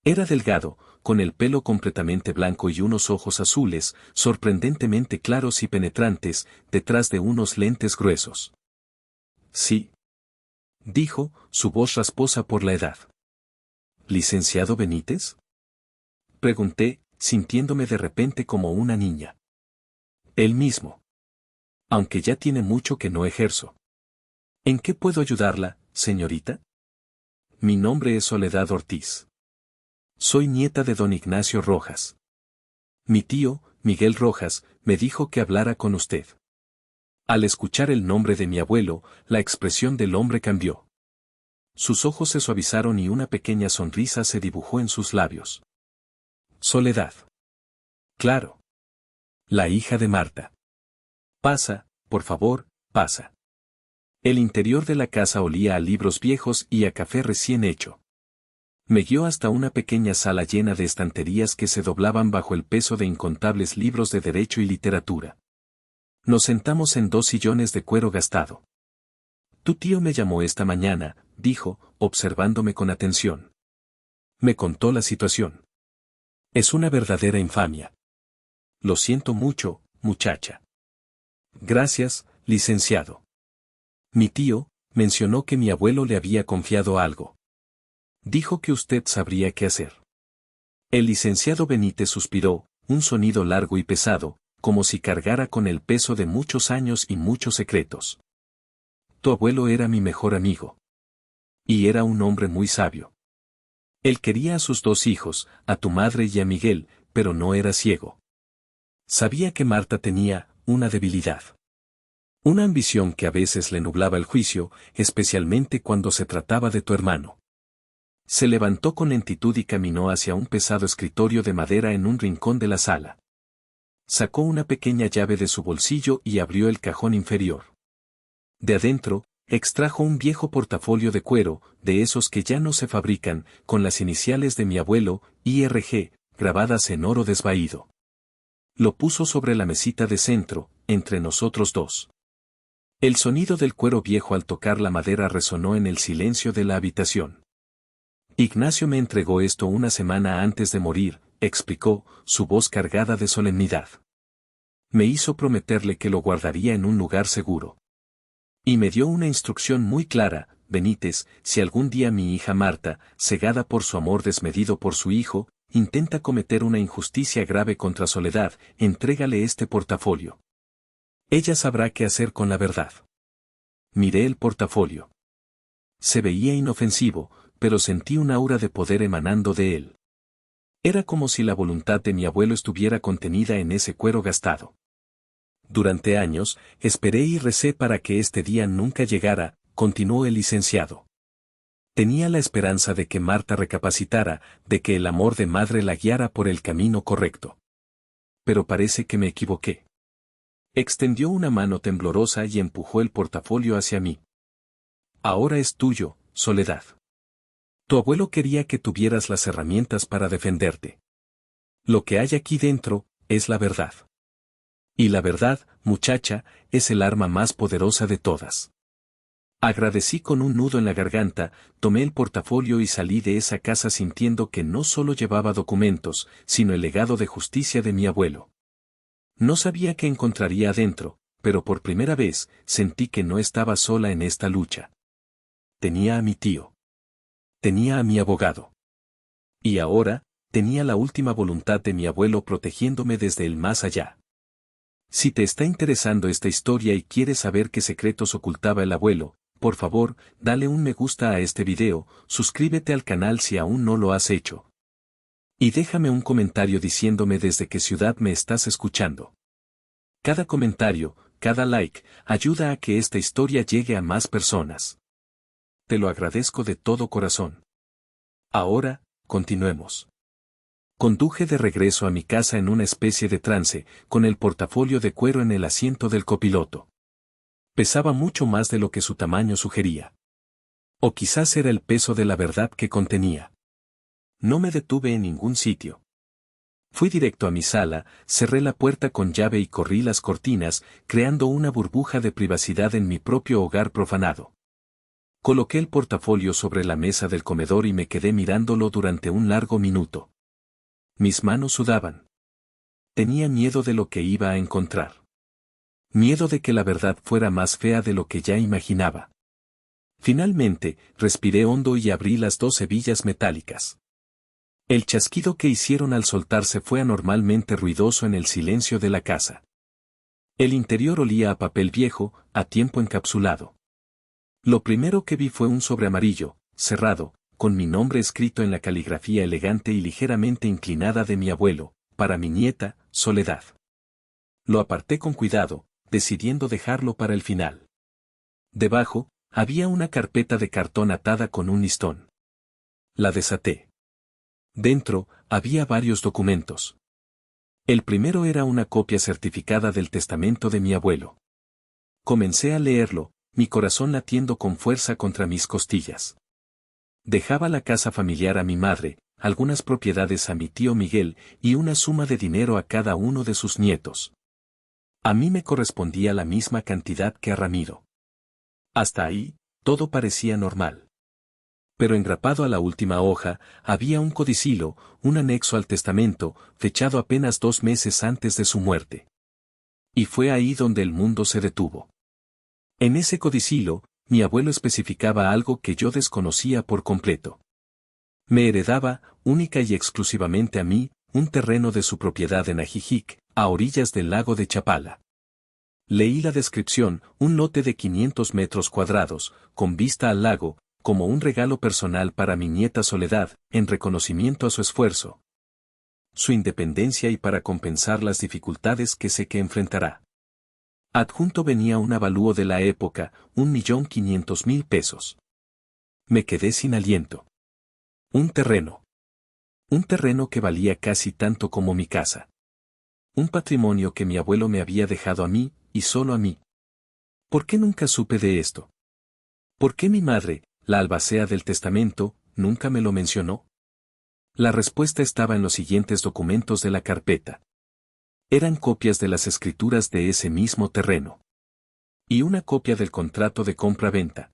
Era delgado, con el pelo completamente blanco y unos ojos azules, sorprendentemente claros y penetrantes, detrás de unos lentes gruesos. Sí, dijo, su voz rasposa por la edad. ¿Licenciado Benítez? Pregunté, sintiéndome de repente como una niña. Él mismo. Aunque ya tiene mucho que no ejerzo. ¿En qué puedo ayudarla, señorita? Mi nombre es Soledad Ortiz. Soy nieta de don Ignacio Rojas. Mi tío, Miguel Rojas, me dijo que hablara con usted. Al escuchar el nombre de mi abuelo, la expresión del hombre cambió. Sus ojos se suavizaron y una pequeña sonrisa se dibujó en sus labios. Soledad. Claro. La hija de Marta. Pasa, por favor, pasa. El interior de la casa olía a libros viejos y a café recién hecho. Me guió hasta una pequeña sala llena de estanterías que se doblaban bajo el peso de incontables libros de derecho y literatura. Nos sentamos en 2 sillones de cuero gastado. Tu tío me llamó esta mañana, dijo, observándome con atención. Me contó la situación. Es una verdadera infamia. Lo siento mucho, muchacha. Gracias, licenciado. Mi tío mencionó que mi abuelo le había confiado algo. Dijo que usted sabría qué hacer. El licenciado Benítez suspiró, un sonido largo y pesado, como si cargara con el peso de muchos años y muchos secretos. Tu abuelo era mi mejor amigo. Y era un hombre muy sabio. Él quería a sus 2 hijos, a tu madre y a Miguel, pero no era ciego. Sabía que Marta tenía una debilidad. Una ambición que a veces le nublaba el juicio, especialmente cuando se trataba de tu hermano. Se levantó con lentitud y caminó hacia un pesado escritorio de madera en un rincón de la sala. Sacó una pequeña llave de su bolsillo y abrió el cajón inferior. De adentro, extrajo un viejo portafolio de cuero, de esos que ya no se fabrican, con las iniciales de mi abuelo, IRG, grabadas en oro desvaído. Lo puso sobre la mesita de centro, entre nosotros dos. El sonido del cuero viejo al tocar la madera resonó en el silencio de la habitación. Ignacio me entregó esto una semana antes de morir, explicó, su voz cargada de solemnidad. Me hizo prometerle que lo guardaría en un lugar seguro. Y me dio una instrucción muy clara: Benítez, si algún día mi hija Marta, cegada por su amor desmedido por su hijo, intenta cometer una injusticia grave contra Soledad, entrégale este portafolio. Ella sabrá qué hacer con la verdad. Miré el portafolio. Se veía inofensivo, pero sentí un aura de poder emanando de él. Era como si la voluntad de mi abuelo estuviera contenida en ese cuero gastado. Durante años, esperé y recé para que este día nunca llegara, continuó el licenciado. Tenía la esperanza de que Marta recapacitara, de que el amor de madre la guiara por el camino correcto. Pero parece que me equivoqué. Extendió una mano temblorosa y empujó el portafolio hacia mí. Ahora es tuyo, Soledad. Tu abuelo quería que tuvieras las herramientas para defenderte. Lo que hay aquí dentro, es la verdad. Y la verdad, muchacha, es el arma más poderosa de todas. Agradecí con un nudo en la garganta, tomé el portafolio y salí de esa casa sintiendo que no solo llevaba documentos, sino el legado de justicia de mi abuelo. No sabía qué encontraría adentro, pero por primera vez sentí que no estaba sola en esta lucha. Tenía a mi tío. Tenía a mi abogado. Y ahora, tenía la última voluntad de mi abuelo protegiéndome desde el más allá. Si te está interesando esta historia y quieres saber qué secretos ocultaba el abuelo, por favor, dale un me gusta a este video, suscríbete al canal si aún no lo has hecho. Y déjame un comentario diciéndome desde qué ciudad me estás escuchando. Cada comentario, cada like, ayuda a que esta historia llegue a más personas. Te lo agradezco de todo corazón. Ahora, continuemos. Conduje de regreso a mi casa en una especie de trance, con el portafolio de cuero en el asiento del copiloto. Pesaba mucho más de lo que su tamaño sugería. O quizás era el peso de la verdad que contenía. No me detuve en ningún sitio. Fui directo a mi sala, cerré la puerta con llave y corrí las cortinas, creando una burbuja de privacidad en mi propio hogar profanado. Coloqué el portafolio sobre la mesa del comedor y me quedé mirándolo durante un largo minuto. Mis manos sudaban. Tenía miedo de lo que iba a encontrar. Miedo de que la verdad fuera más fea de lo que ya imaginaba. Finalmente, respiré hondo y abrí las dos hebillas metálicas. El chasquido que hicieron al soltarse fue anormalmente ruidoso en el silencio de la casa. El interior olía a papel viejo, a tiempo encapsulado. Lo primero que vi fue un sobre amarillo, cerrado, con mi nombre escrito en la caligrafía elegante y ligeramente inclinada de mi abuelo, para mi nieta, Soledad. Lo aparté con cuidado, decidiendo dejarlo para el final. Debajo, había una carpeta de cartón atada con un listón. La desaté. Dentro, había varios documentos. El primero era una copia certificada del testamento de mi abuelo. Comencé a leerlo, mi corazón latiendo con fuerza contra mis costillas. Dejaba la casa familiar a mi madre, algunas propiedades a mi tío Miguel y una suma de dinero a cada uno de sus nietos. A mí me correspondía la misma cantidad que a Ramiro. Hasta ahí, todo parecía normal. Pero engrapado a la última hoja, había un codicilo, un anexo al testamento, fechado apenas 2 meses antes de su muerte. Y fue ahí donde el mundo se detuvo. En ese codicilo, mi abuelo especificaba algo que yo desconocía por completo. Me heredaba, única y exclusivamente a mí, un terreno de su propiedad en Ajijic, a orillas del lago de Chapala. Leí la descripción: un lote de 500 metros cuadrados, con vista al lago, como un regalo personal para mi nieta Soledad, en reconocimiento a su esfuerzo, su independencia y para compensar las dificultades que sé que enfrentará. Adjunto venía un avalúo de la época, 1.500.000 pesos. Me quedé sin aliento. Un terreno. Un terreno que valía casi tanto como mi casa. Un patrimonio que mi abuelo me había dejado a mí, y solo a mí. ¿Por qué nunca supe de esto? ¿Por qué mi madre, la albacea del testamento, nunca me lo mencionó? La respuesta estaba en los siguientes documentos de la carpeta. Eran copias de las escrituras de ese mismo terreno. Y una copia del contrato de compra-venta.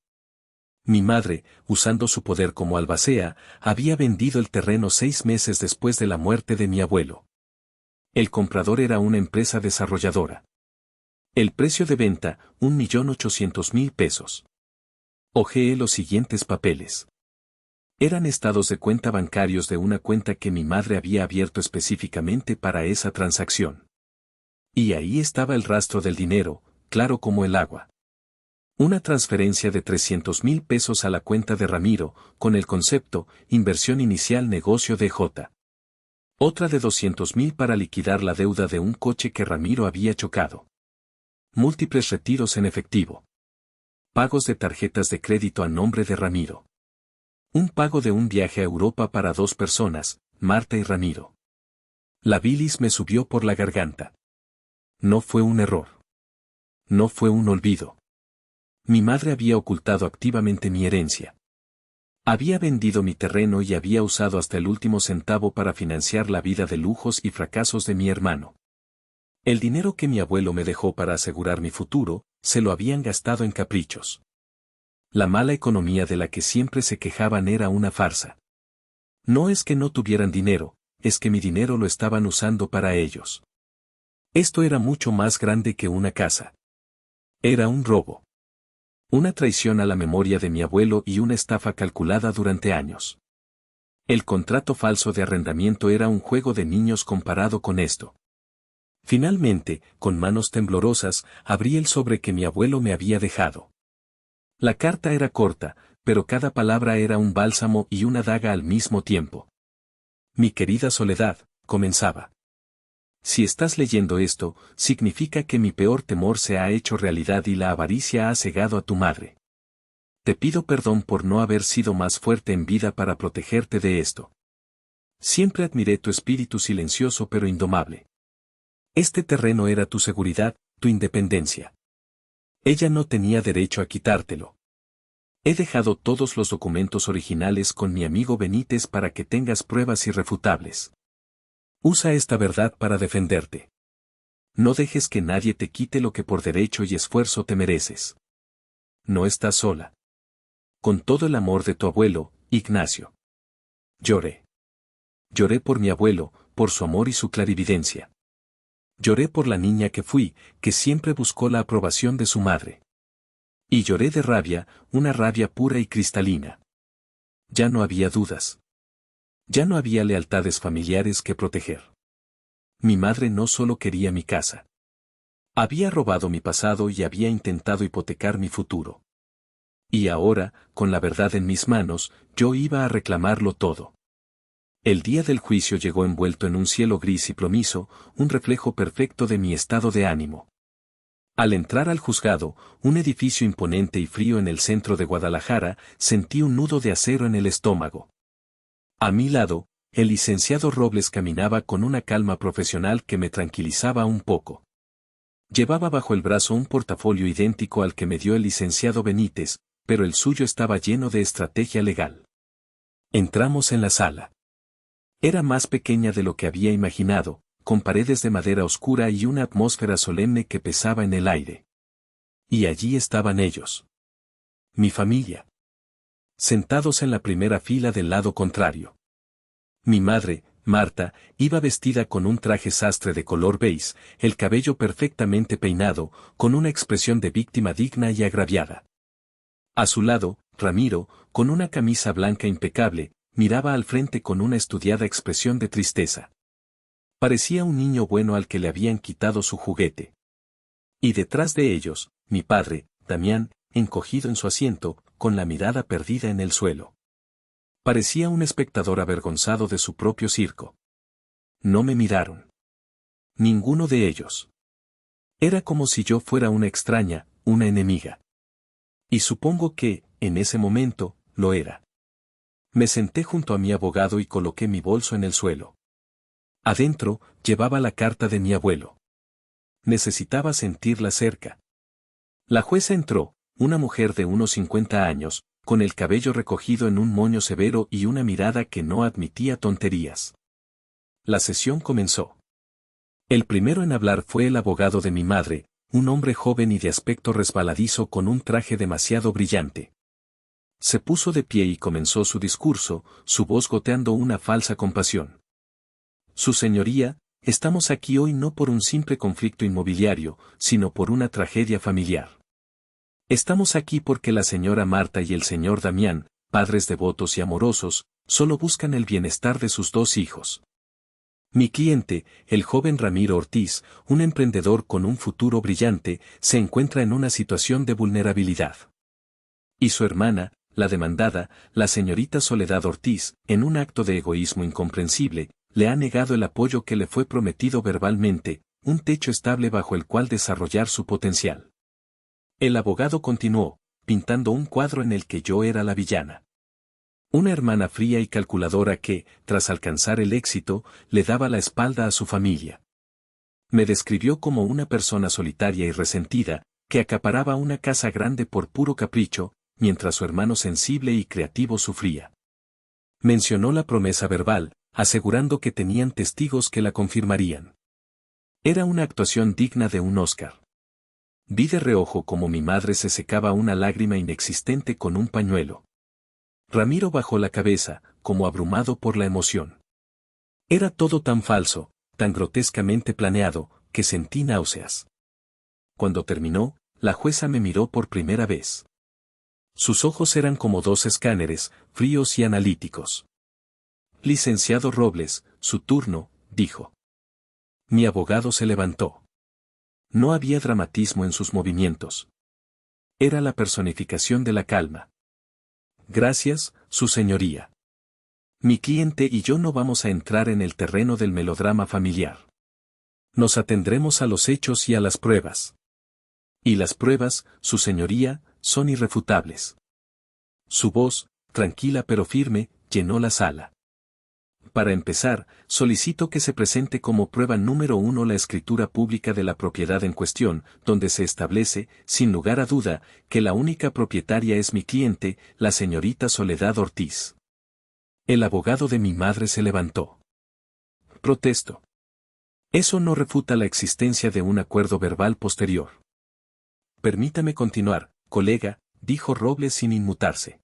Mi madre, usando su poder como albacea, había vendido el terreno 6 meses después de la muerte de mi abuelo. El comprador era una empresa desarrolladora. El precio de venta, 1.800.000 pesos. Hojeé los siguientes papeles. Eran estados de cuenta bancarios de una cuenta que mi madre había abierto específicamente para esa transacción. Y ahí estaba el rastro del dinero, claro como el agua. Una transferencia de 300.000 pesos a la cuenta de Ramiro, con el concepto, inversión inicial negocio DJ. Otra de 200.000 para liquidar la deuda de un coche que Ramiro había chocado. Múltiples retiros en efectivo. Pagos de tarjetas de crédito a nombre de Ramiro. Un pago de un viaje a Europa para 2 personas, Marta y Ramiro. La bilis me subió por la garganta. No fue un error. No fue un olvido. Mi madre había ocultado activamente mi herencia. Había vendido mi terreno y había usado hasta el último centavo para financiar la vida de lujos y fracasos de mi hermano. El dinero que mi abuelo me dejó para asegurar mi futuro, se lo habían gastado en caprichos. La mala economía de la que siempre se quejaban era una farsa. No es que no tuvieran dinero, es que mi dinero lo estaban usando para ellos. Esto era mucho más grande que una casa. Era un robo. Una traición a la memoria de mi abuelo y una estafa calculada durante años. El contrato falso de arrendamiento era un juego de niños comparado con esto. Finalmente, con manos temblorosas, abrí el sobre que mi abuelo me había dejado. La carta era corta, pero cada palabra era un bálsamo y una daga al mismo tiempo. Mi querida Soledad, comenzaba. Si estás leyendo esto, significa que mi peor temor se ha hecho realidad y la avaricia ha cegado a tu madre. Te pido perdón por no haber sido más fuerte en vida para protegerte de esto. Siempre admiré tu espíritu silencioso pero indomable. Este terreno era tu seguridad, tu independencia. Ella no tenía derecho a quitártelo. He dejado todos los documentos originales con mi amigo Benítez para que tengas pruebas irrefutables. Usa esta verdad para defenderte. No dejes que nadie te quite lo que por derecho y esfuerzo te mereces. No estás sola. Con todo el amor de tu abuelo, Ignacio. Lloré. Lloré por mi abuelo, por su amor y su clarividencia. Lloré por la niña que fui, que siempre buscó la aprobación de su madre. Y lloré de rabia, una rabia pura y cristalina. Ya no había dudas. Ya no había lealtades familiares que proteger. Mi madre no solo quería mi casa. Había robado mi pasado y había intentado hipotecar mi futuro. Y ahora, con la verdad en mis manos, yo iba a reclamarlo todo. El día del juicio llegó envuelto en un cielo gris y plomizo, un reflejo perfecto de mi estado de ánimo. Al entrar al juzgado, un edificio imponente y frío en el centro de Guadalajara, sentí un nudo de acero en el estómago. A mi lado, el licenciado Robles caminaba con una calma profesional que me tranquilizaba un poco. Llevaba bajo el brazo un portafolio idéntico al que me dio el licenciado Benítez, pero el suyo estaba lleno de estrategia legal. Entramos en la sala. Era más pequeña de lo que había imaginado, con paredes de madera oscura y una atmósfera solemne que pesaba en el aire. Y allí estaban ellos. Mi familia. Sentados en la primera fila del lado contrario. Mi madre, Marta, iba vestida con un traje sastre de color beige, el cabello perfectamente peinado, con una expresión de víctima digna y agraviada. A su lado, Ramiro, con una camisa blanca impecable, miraba al frente con una estudiada expresión de tristeza. Parecía un niño bueno al que le habían quitado su juguete. Y detrás de ellos, mi padre, Damián, encogido en su asiento, con la mirada perdida en el suelo. Parecía un espectador avergonzado de su propio circo. No me miraron. Ninguno de ellos. Era como si yo fuera una extraña, una enemiga. Y supongo que, en ese momento, lo era. Me senté junto a mi abogado y coloqué mi bolso en el suelo. Adentro, llevaba la carta de mi abuelo. Necesitaba sentirla cerca. La jueza entró, una mujer de unos 50 años, con el cabello recogido en un moño severo y una mirada que no admitía tonterías. La sesión comenzó. El primero en hablar fue el abogado de mi madre, un hombre joven y de aspecto resbaladizo con un traje demasiado brillante. Se puso de pie y comenzó su discurso, su voz goteando una falsa compasión. Su señoría, estamos aquí hoy no por un simple conflicto inmobiliario, sino por una tragedia familiar. Estamos aquí porque la señora Marta y el señor Damián, padres devotos y amorosos, solo buscan el bienestar de sus dos hijos. Mi cliente, el joven Ramiro Ortiz, un emprendedor con un futuro brillante, se encuentra en una situación de vulnerabilidad. Y su hermana, la demandada, la señorita Soledad Ortiz, en un acto de egoísmo incomprensible, le ha negado el apoyo que le fue prometido verbalmente, un techo estable bajo el cual desarrollar su potencial. El abogado continuó, pintando un cuadro en el que yo era la villana. Una hermana fría y calculadora que, tras alcanzar el éxito, le daba la espalda a su familia. Me describió como una persona solitaria y resentida, que acaparaba una casa grande por puro capricho, mientras su hermano sensible y creativo sufría. Mencionó la promesa verbal, asegurando que tenían testigos que la confirmarían. Era una actuación digna de un Oscar. Vi de reojo como mi madre se secaba una lágrima inexistente con un pañuelo. Ramiro bajó la cabeza, como abrumado por la emoción. Era todo tan falso, tan grotescamente planeado, que sentí náuseas. Cuando terminó, la jueza me miró por primera vez. Sus ojos eran como dos escáneres, fríos y analíticos. Licenciado Robles, su turno, dijo. Mi abogado se levantó. No había dramatismo en sus movimientos. Era la personificación de la calma. Gracias, su señoría. Mi cliente y yo no vamos a entrar en el terreno del melodrama familiar. Nos atendremos a los hechos y a las pruebas. Y las pruebas, su señoría, son irrefutables. Su voz, tranquila pero firme, llenó la sala. Para empezar, solicito que se presente como prueba número 1 la escritura pública de la propiedad en cuestión, donde se establece, sin lugar a duda, que la única propietaria es mi cliente, la señorita Soledad Ortiz. El abogado de mi madre se levantó. Protesto. Eso no refuta la existencia de un acuerdo verbal posterior. Permítame continuar, colega, dijo Robles sin inmutarse.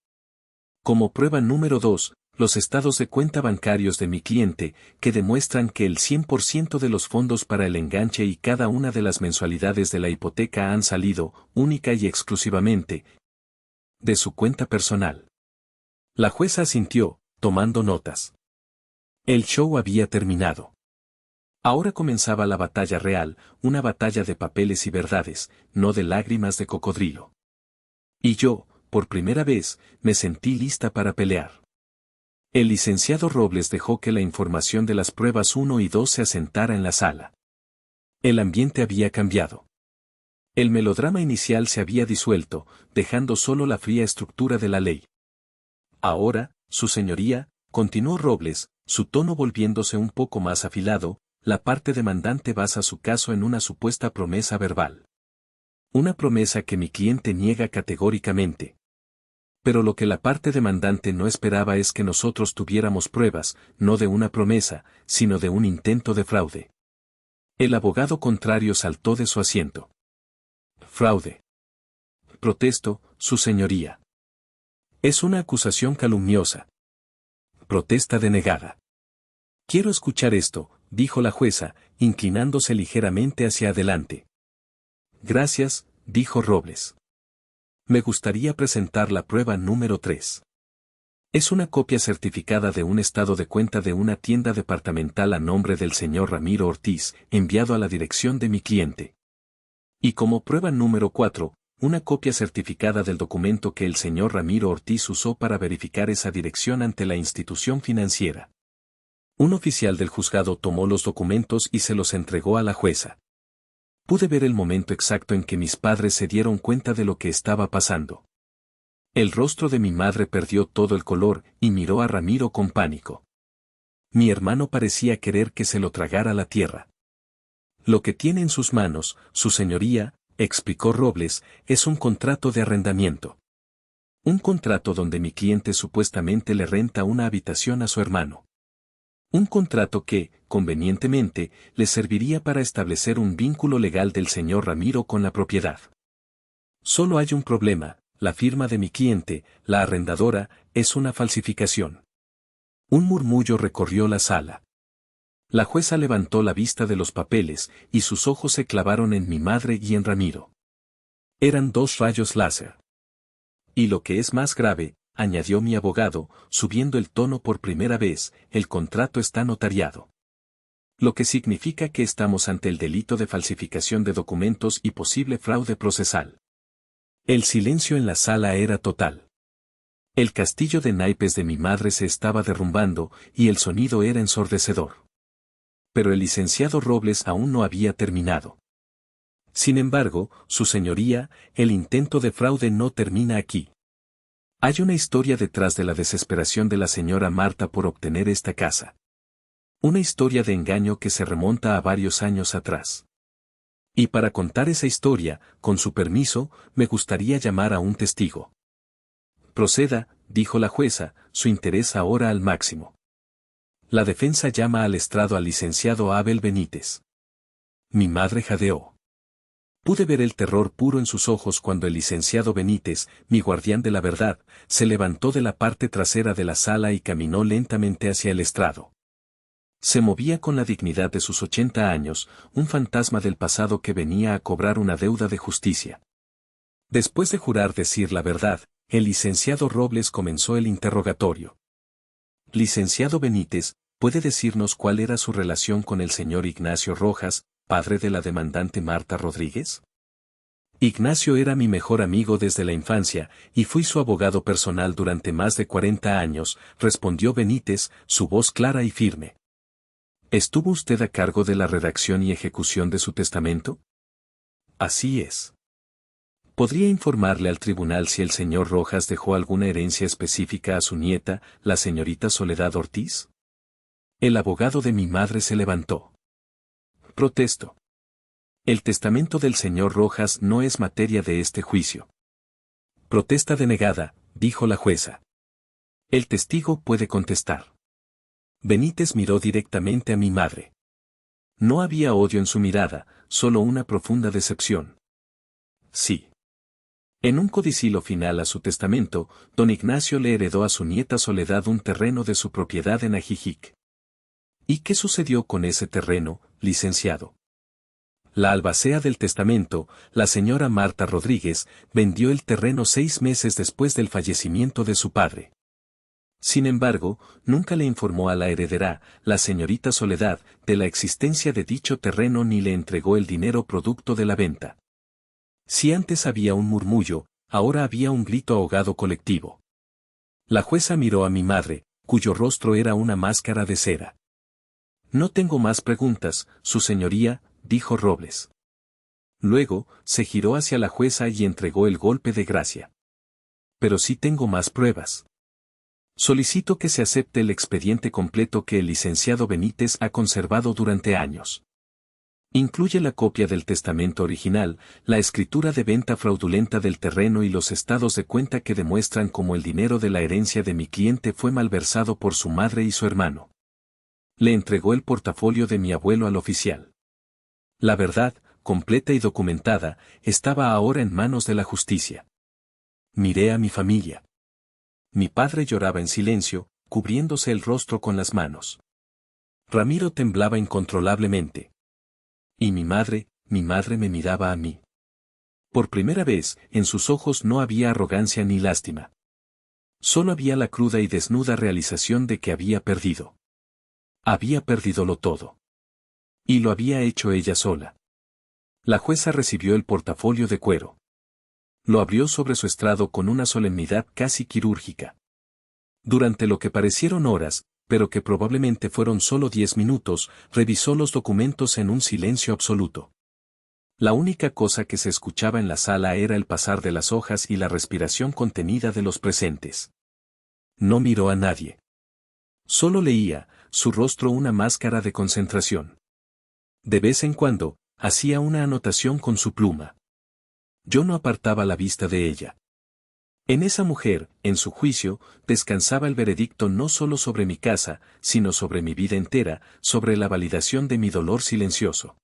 Como prueba número 2, los estados de cuenta bancarios de mi cliente, que demuestran que el 100% de los fondos para el enganche y cada una de las mensualidades de la hipoteca han salido, única y exclusivamente, de su cuenta personal. La jueza asintió, tomando notas. El show había terminado. Ahora comenzaba la batalla real, una batalla de papeles y verdades, no de lágrimas de cocodrilo. Y yo, por primera vez, me sentí lista para pelear. El licenciado Robles dejó que la información de las pruebas 1 y 2 se asentara en la sala. El ambiente había cambiado. El melodrama inicial se había disuelto, dejando solo la fría estructura de la ley. Ahora, su señoría, continuó Robles, su tono volviéndose un poco más afilado, la parte demandante basa su caso en una supuesta promesa verbal. Una promesa que mi cliente niega categóricamente. Pero lo que la parte demandante no esperaba es que nosotros tuviéramos pruebas, no de una promesa, sino de un intento de fraude. El abogado contrario saltó de su asiento. Fraude. Protesto, su señoría. Es una acusación calumniosa. Protesta denegada. Quiero escuchar esto, dijo la jueza, inclinándose ligeramente hacia adelante. Gracias, dijo Robles. Me gustaría presentar la prueba número 3. Es una copia certificada de un estado de cuenta de una tienda departamental a nombre del señor Ramiro Ortiz, enviado a la dirección de mi cliente. Y como prueba número 4, una copia certificada del documento que el señor Ramiro Ortiz usó para verificar esa dirección ante la institución financiera. Un oficial del juzgado tomó los documentos y se los entregó a la jueza. Pude ver el momento exacto en que mis padres se dieron cuenta de lo que estaba pasando. El rostro de mi madre perdió todo el color y miró a Ramiro con pánico. Mi hermano parecía querer que se lo tragara la tierra. Lo que tiene en sus manos, su señoría, explicó Robles, es un contrato de arrendamiento. Un contrato donde mi cliente supuestamente le renta una habitación a su hermano. Un contrato que, convenientemente, le serviría para establecer un vínculo legal del señor Ramiro con la propiedad. Solo hay un problema, la firma de mi cliente, la arrendadora, es una falsificación. Un murmullo recorrió la sala. La jueza levantó la vista de los papeles y sus ojos se clavaron en mi madre y en Ramiro. Eran 2 rayos láser. Y lo que es más grave, añadió mi abogado, subiendo el tono por primera vez, el contrato está notariado. Lo que significa que estamos ante el delito de falsificación de documentos y posible fraude procesal. El silencio en la sala era total. El castillo de naipes de mi madre se estaba derrumbando y el sonido era ensordecedor. Pero el licenciado Robles aún no había terminado. Sin embargo, su señoría, el intento de fraude no termina aquí. Hay una historia detrás de la desesperación de la señora Marta por obtener esta casa. Una historia de engaño que se remonta a varios años atrás. Y para contar esa historia, con su permiso, me gustaría llamar a un testigo. Proceda, dijo la jueza, su interés ahora al máximo. La defensa llama al estrado al licenciado Abel Benítez. Mi madre jadeó. Pude ver el terror puro en sus ojos cuando el licenciado Benítez, mi guardián de la verdad, se levantó de la parte trasera de la sala y caminó lentamente hacia el estrado. Se movía con la dignidad de sus 80 años, un fantasma del pasado que venía a cobrar una deuda de justicia. Después de jurar decir la verdad, el licenciado Robles comenzó el interrogatorio. Licenciado Benítez, ¿puede decirnos cuál era su relación con el señor Ignacio Rojas, padre de la demandante Marta Rodríguez? Ignacio era mi mejor amigo desde la infancia, y fui su abogado personal durante más de 40 años, respondió Benítez, su voz clara y firme. ¿Estuvo usted a cargo de la redacción y ejecución de su testamento? Así es. ¿Podría informarle al tribunal si el señor Rojas dejó alguna herencia específica a su nieta, la señorita Soledad Ortiz? El abogado de mi madre se levantó. Protesto. El testamento del señor Rojas no es materia de este juicio. Protesta denegada, dijo la jueza. El testigo puede contestar. Benítez miró directamente a mi madre. No había odio en su mirada, solo una profunda decepción. Sí. En un codicilo final a su testamento, don Ignacio le heredó a su nieta Soledad un terreno de su propiedad en Ajijic. ¿Y qué sucedió con ese terreno, licenciado? La albacea del testamento, la señora Marta Rodríguez, vendió el terreno 6 meses después del fallecimiento de su padre. Sin embargo, nunca le informó a la heredera, la señorita Soledad, de la existencia de dicho terreno ni le entregó el dinero producto de la venta. Si antes había un murmullo, ahora había un grito ahogado colectivo. La jueza miró a mi madre, cuyo rostro era una máscara de cera. No tengo más preguntas, su señoría, dijo Robles. Luego, se giró hacia la jueza y entregó el golpe de gracia. Pero sí tengo más pruebas. Solicito que se acepte el expediente completo que el licenciado Benítez ha conservado durante años. Incluye la copia del testamento original, la escritura de venta fraudulenta del terreno y los estados de cuenta que demuestran cómo el dinero de la herencia de mi cliente fue malversado por su madre y su hermano. Le entregó el portafolio de mi abuelo al oficial. La verdad, completa y documentada, estaba ahora en manos de la justicia. Miré a mi familia. Mi padre lloraba en silencio, cubriéndose el rostro con las manos. Ramiro temblaba incontrolablemente. Y mi madre me miraba a mí. Por primera vez, en sus ojos no había arrogancia ni lástima. Solo había la cruda y desnuda realización de que había perdido. Había perdido todo. Y lo había hecho ella sola. La jueza recibió el portafolio de cuero. Lo abrió sobre su estrado con una solemnidad casi quirúrgica. Durante lo que parecieron horas, pero que probablemente fueron solo 10 minutos, revisó los documentos en un silencio absoluto. La única cosa que se escuchaba en la sala era el pasar de las hojas y la respiración contenida de los presentes. No miró a nadie. Solo leía, su rostro una máscara de concentración. De vez en cuando, hacía una anotación con su pluma. Yo no apartaba la vista de ella. En esa mujer, en su juicio, descansaba el veredicto no solo sobre mi casa, sino sobre mi vida entera, sobre la validación de mi dolor silencioso.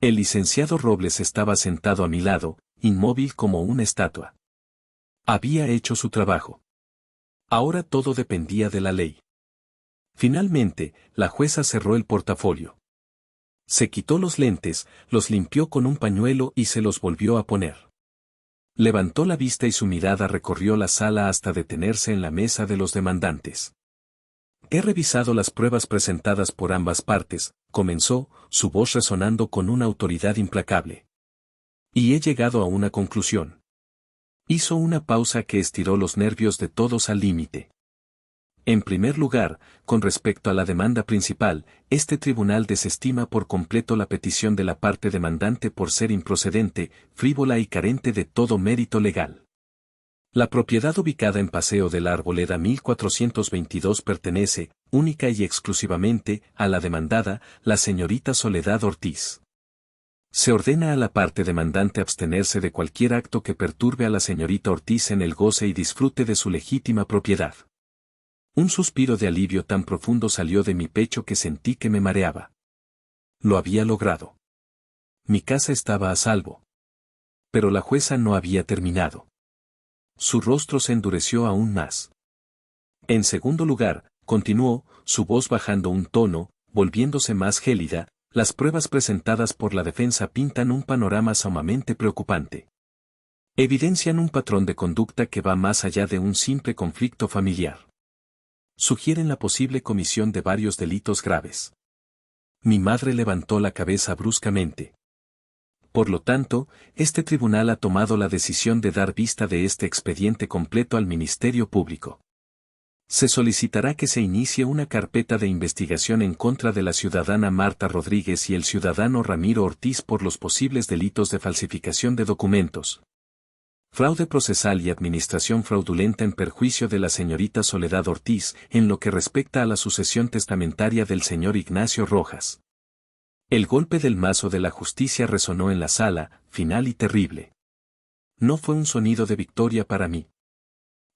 El licenciado Robles estaba sentado a mi lado, inmóvil como una estatua. Había hecho su trabajo. Ahora todo dependía de la ley. Finalmente, la jueza cerró el portafolio. Se quitó los lentes, los limpió con un pañuelo y se los volvió a poner. Levantó la vista y su mirada recorrió la sala hasta detenerse en la mesa de los demandantes. He revisado las pruebas presentadas por ambas partes, comenzó, su voz resonando con una autoridad implacable. Y he llegado a una conclusión. Hizo una pausa que estiró los nervios de todos al límite. En primer lugar, con respecto a la demanda principal, este tribunal desestima por completo la petición de la parte demandante por ser improcedente, frívola y carente de todo mérito legal. La propiedad ubicada en Paseo de la Arboleda 1422 pertenece, única y exclusivamente, a la demandada, la señorita Soledad Ortiz. Se ordena a la parte demandante abstenerse de cualquier acto que perturbe a la señorita Ortiz en el goce y disfrute de su legítima propiedad. Un suspiro de alivio tan profundo salió de mi pecho que sentí que me mareaba. Lo había logrado. Mi casa estaba a salvo. Pero la jueza no había terminado. Su rostro se endureció aún más. En segundo lugar, continuó, su voz bajando un tono, volviéndose más gélida, las pruebas presentadas por la defensa pintan un panorama sumamente preocupante. Evidencian un patrón de conducta que va más allá de un simple conflicto familiar. Sugieren la posible comisión de varios delitos graves. Mi madre levantó la cabeza bruscamente. Por lo tanto, este tribunal ha tomado la decisión de dar vista de este expediente completo al Ministerio Público. Se solicitará que se inicie una carpeta de investigación en contra de la ciudadana Marta Rodríguez y el ciudadano Ramiro Ortiz por los posibles delitos de falsificación de documentos, fraude procesal y administración fraudulenta en perjuicio de la señorita Soledad Ortiz, en lo que respecta a la sucesión testamentaria del señor Ignacio Rojas. El golpe del mazo de la justicia resonó en la sala, final y terrible. No fue un sonido de victoria para mí.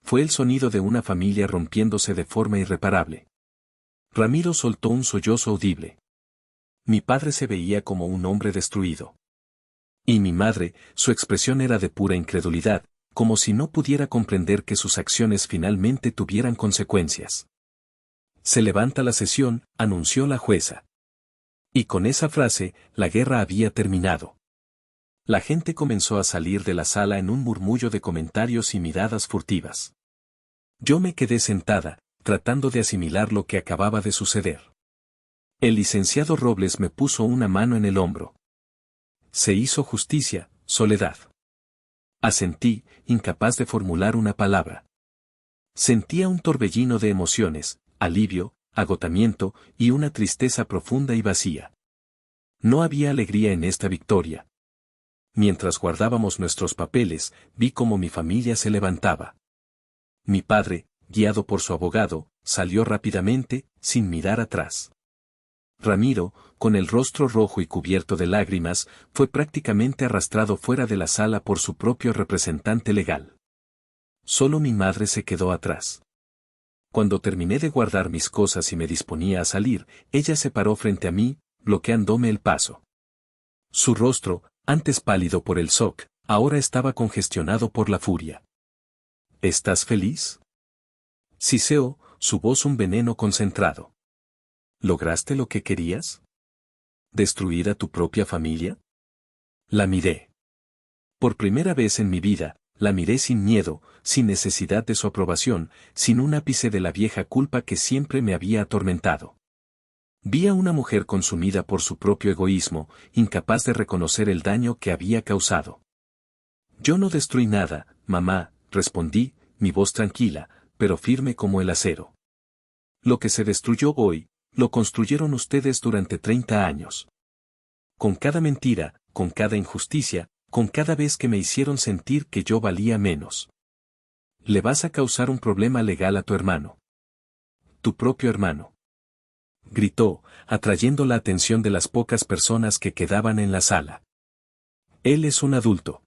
Fue el sonido de una familia rompiéndose de forma irreparable. Ramiro soltó un sollozo audible. Mi padre se veía como un hombre destruido. Y mi madre, su expresión era de pura incredulidad, como si no pudiera comprender que sus acciones finalmente tuvieran consecuencias. Se levanta la sesión, anunció la jueza. Y con esa frase, la guerra había terminado. La gente comenzó a salir de la sala en un murmullo de comentarios y miradas furtivas. Yo me quedé sentada, tratando de asimilar lo que acababa de suceder. El licenciado Robles me puso una mano en el hombro. Se hizo justicia, Soledad. Asentí, incapaz de formular una palabra. Sentía un torbellino de emociones, alivio, agotamiento y una tristeza profunda y vacía. No había alegría en esta victoria. Mientras guardábamos nuestros papeles, vi cómo mi familia se levantaba. Mi padre, guiado por su abogado, salió rápidamente, sin mirar atrás. Ramiro, con el rostro rojo y cubierto de lágrimas, fue prácticamente arrastrado fuera de la sala por su propio representante legal. Solo mi madre se quedó atrás. Cuando terminé de guardar mis cosas y me disponía a salir, ella se paró frente a mí, bloqueándome el paso. Su rostro, antes pálido por el shock, ahora estaba congestionado por la furia. ¿Estás feliz? Siseó, su voz un veneno concentrado. ¿Lograste lo que querías? ¿Destruir a tu propia familia? La miré. Por primera vez en mi vida, la miré sin miedo, sin necesidad de su aprobación, sin un ápice de la vieja culpa que siempre me había atormentado. Vi a una mujer consumida por su propio egoísmo, incapaz de reconocer el daño que había causado. Yo no destruí nada, mamá, respondí, mi voz tranquila, pero firme como el acero. Lo que se destruyó hoy, lo construyeron ustedes durante 30 años. Con cada mentira, con cada injusticia, con cada vez que me hicieron sentir que yo valía menos. Le vas a causar un problema legal a tu hermano. Tu propio hermano. Gritó, atrayendo la atención de las pocas personas que quedaban en la sala. Él es un adulto.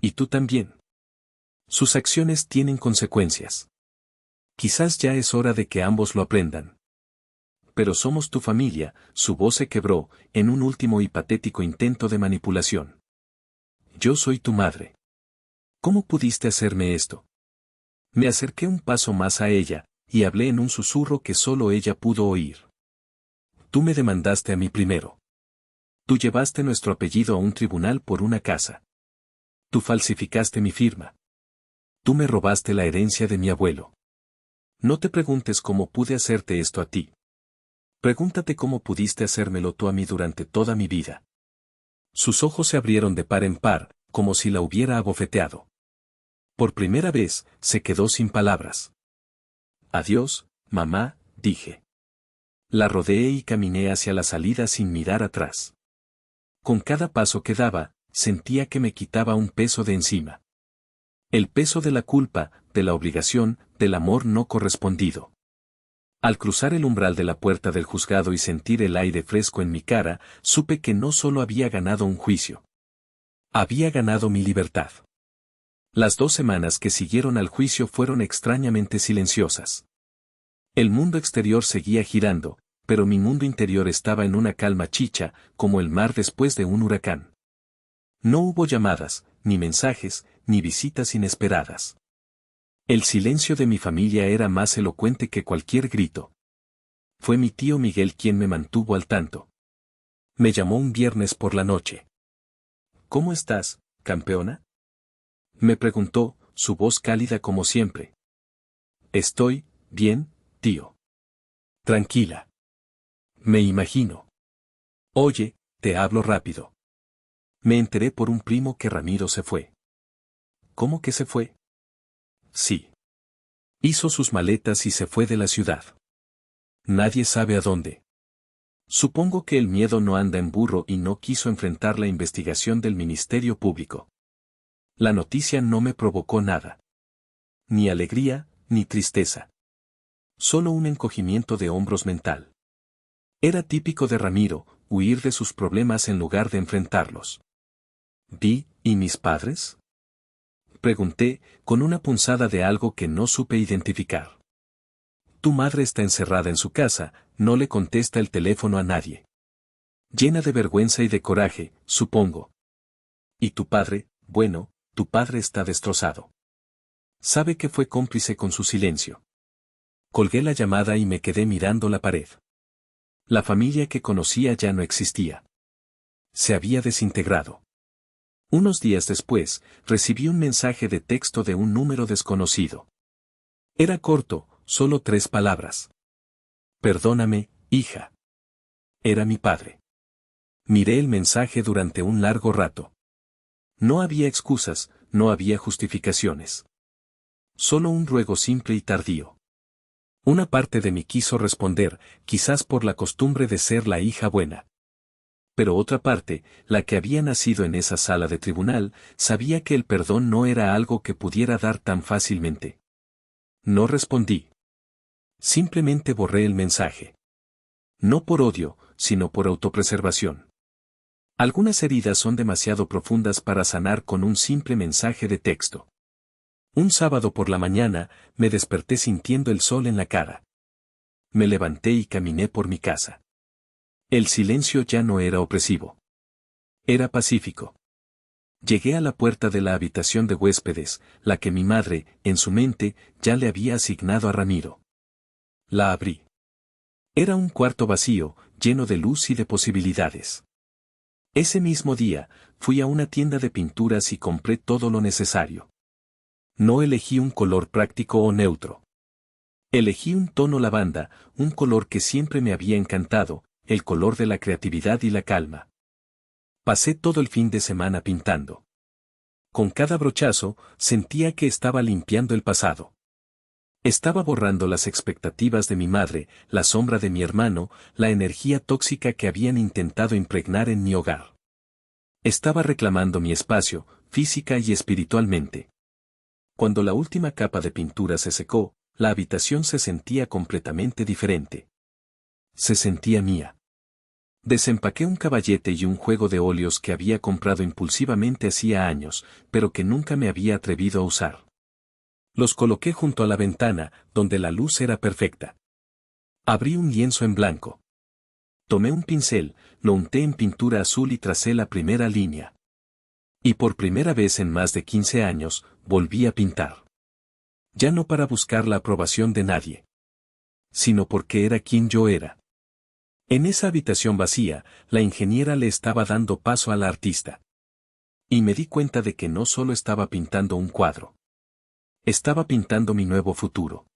Y tú también. Sus acciones tienen consecuencias. Quizás ya es hora de que ambos lo aprendan. Pero somos tu familia, su voz se quebró, en un último y patético intento de manipulación. Yo soy tu madre. ¿Cómo pudiste hacerme esto? Me acerqué un paso más a ella, y hablé en un susurro que solo ella pudo oír. Tú me demandaste a mí primero. Tú llevaste nuestro apellido a un tribunal por una casa. Tú falsificaste mi firma. Tú me robaste la herencia de mi abuelo. No te preguntes cómo pude hacerte esto a ti. Pregúntate cómo pudiste hacérmelo tú a mí durante toda mi vida. Sus ojos se abrieron de par en par, como si la hubiera abofeteado. Por primera vez, se quedó sin palabras. Adiós, mamá, dije. La rodeé y caminé hacia la salida sin mirar atrás. Con cada paso que daba, sentía que me quitaba un peso de encima. El peso de la culpa, de la obligación, del amor no correspondido. Al cruzar el umbral de la puerta del juzgado y sentir el aire fresco en mi cara, supe que no solo había ganado un juicio. Había ganado mi libertad. Las 2 semanas que siguieron al juicio fueron extrañamente silenciosas. El mundo exterior seguía girando, pero mi mundo interior estaba en una calma chicha, como el mar después de un huracán. No hubo llamadas, ni mensajes, ni visitas inesperadas. El silencio de mi familia era más elocuente que cualquier grito. Fue mi tío Miguel quien me mantuvo al tanto. Me llamó un viernes por la noche. ¿Cómo estás, campeona? Me preguntó, su voz cálida como siempre. Estoy, bien, tío. Tranquila. Me imagino. Oye, te hablo rápido. Me enteré por un primo que Ramiro se fue. ¿Cómo que se fue? Sí. Hizo sus maletas y se fue de la ciudad. Nadie sabe a dónde. Supongo que el miedo no anda en burro y no quiso enfrentar la investigación del Ministerio Público. La noticia no me provocó nada. Ni alegría, ni tristeza. Solo un encogimiento de hombros mental. Era típico de Ramiro, huir de sus problemas en lugar de enfrentarlos. ¿Y mis padres? Pregunté, con una punzada de algo que no supe identificar. Tu madre está encerrada en su casa, no le contesta el teléfono a nadie. Llena de vergüenza y de coraje, supongo. ¿Y tu padre? Bueno, tu padre está destrozado. Sabe que fue cómplice con su silencio. Colgué la llamada y me quedé mirando la pared. La familia que conocía ya no existía. Se había desintegrado. Unos días después, recibí un mensaje de texto de un número desconocido. Era corto, solo 3 palabras. Perdóname, hija. Era mi padre. Miré el mensaje durante un largo rato. No había excusas, no había justificaciones. Solo un ruego simple y tardío. Una parte de mí quiso responder, quizás por la costumbre de ser la hija buena. Pero otra parte, la que había nacido en esa sala de tribunal, sabía que el perdón no era algo que pudiera dar tan fácilmente. No respondí. Simplemente borré el mensaje. No por odio, sino por autopreservación. Algunas heridas son demasiado profundas para sanar con un simple mensaje de texto. Un sábado por la mañana, me desperté sintiendo el sol en la cara. Me levanté y caminé por mi casa. El silencio ya no era opresivo. Era pacífico. Llegué a la puerta de la habitación de huéspedes, la que mi madre, en su mente, ya le había asignado a Ramiro. La abrí. Era un cuarto vacío, lleno de luz y de posibilidades. Ese mismo día, fui a una tienda de pinturas y compré todo lo necesario. No elegí un color práctico o neutro. Elegí un tono lavanda, un color que siempre me había encantado, el color de la creatividad y la calma. Pasé todo el fin de semana pintando. Con cada brochazo, sentía que estaba limpiando el pasado. Estaba borrando las expectativas de mi madre, la sombra de mi hermano, la energía tóxica que habían intentado impregnar en mi hogar. Estaba reclamando mi espacio, física y espiritualmente. Cuando la última capa de pintura se secó, la habitación se sentía completamente diferente. Se sentía mía. Desempaqué un caballete y un juego de óleos que había comprado impulsivamente hacía años, pero que nunca me había atrevido a usar. Los coloqué junto a la ventana, donde la luz era perfecta. Abrí un lienzo en blanco. Tomé un pincel, lo unté en pintura azul y tracé la primera línea. Y por primera vez en más de 15 años, volví a pintar. Ya no para buscar la aprobación de nadie, sino porque era quien yo era. En esa habitación vacía, la ingeniera le estaba dando paso a la artista. Y me di cuenta de que no solo estaba pintando un cuadro. Estaba pintando mi nuevo futuro.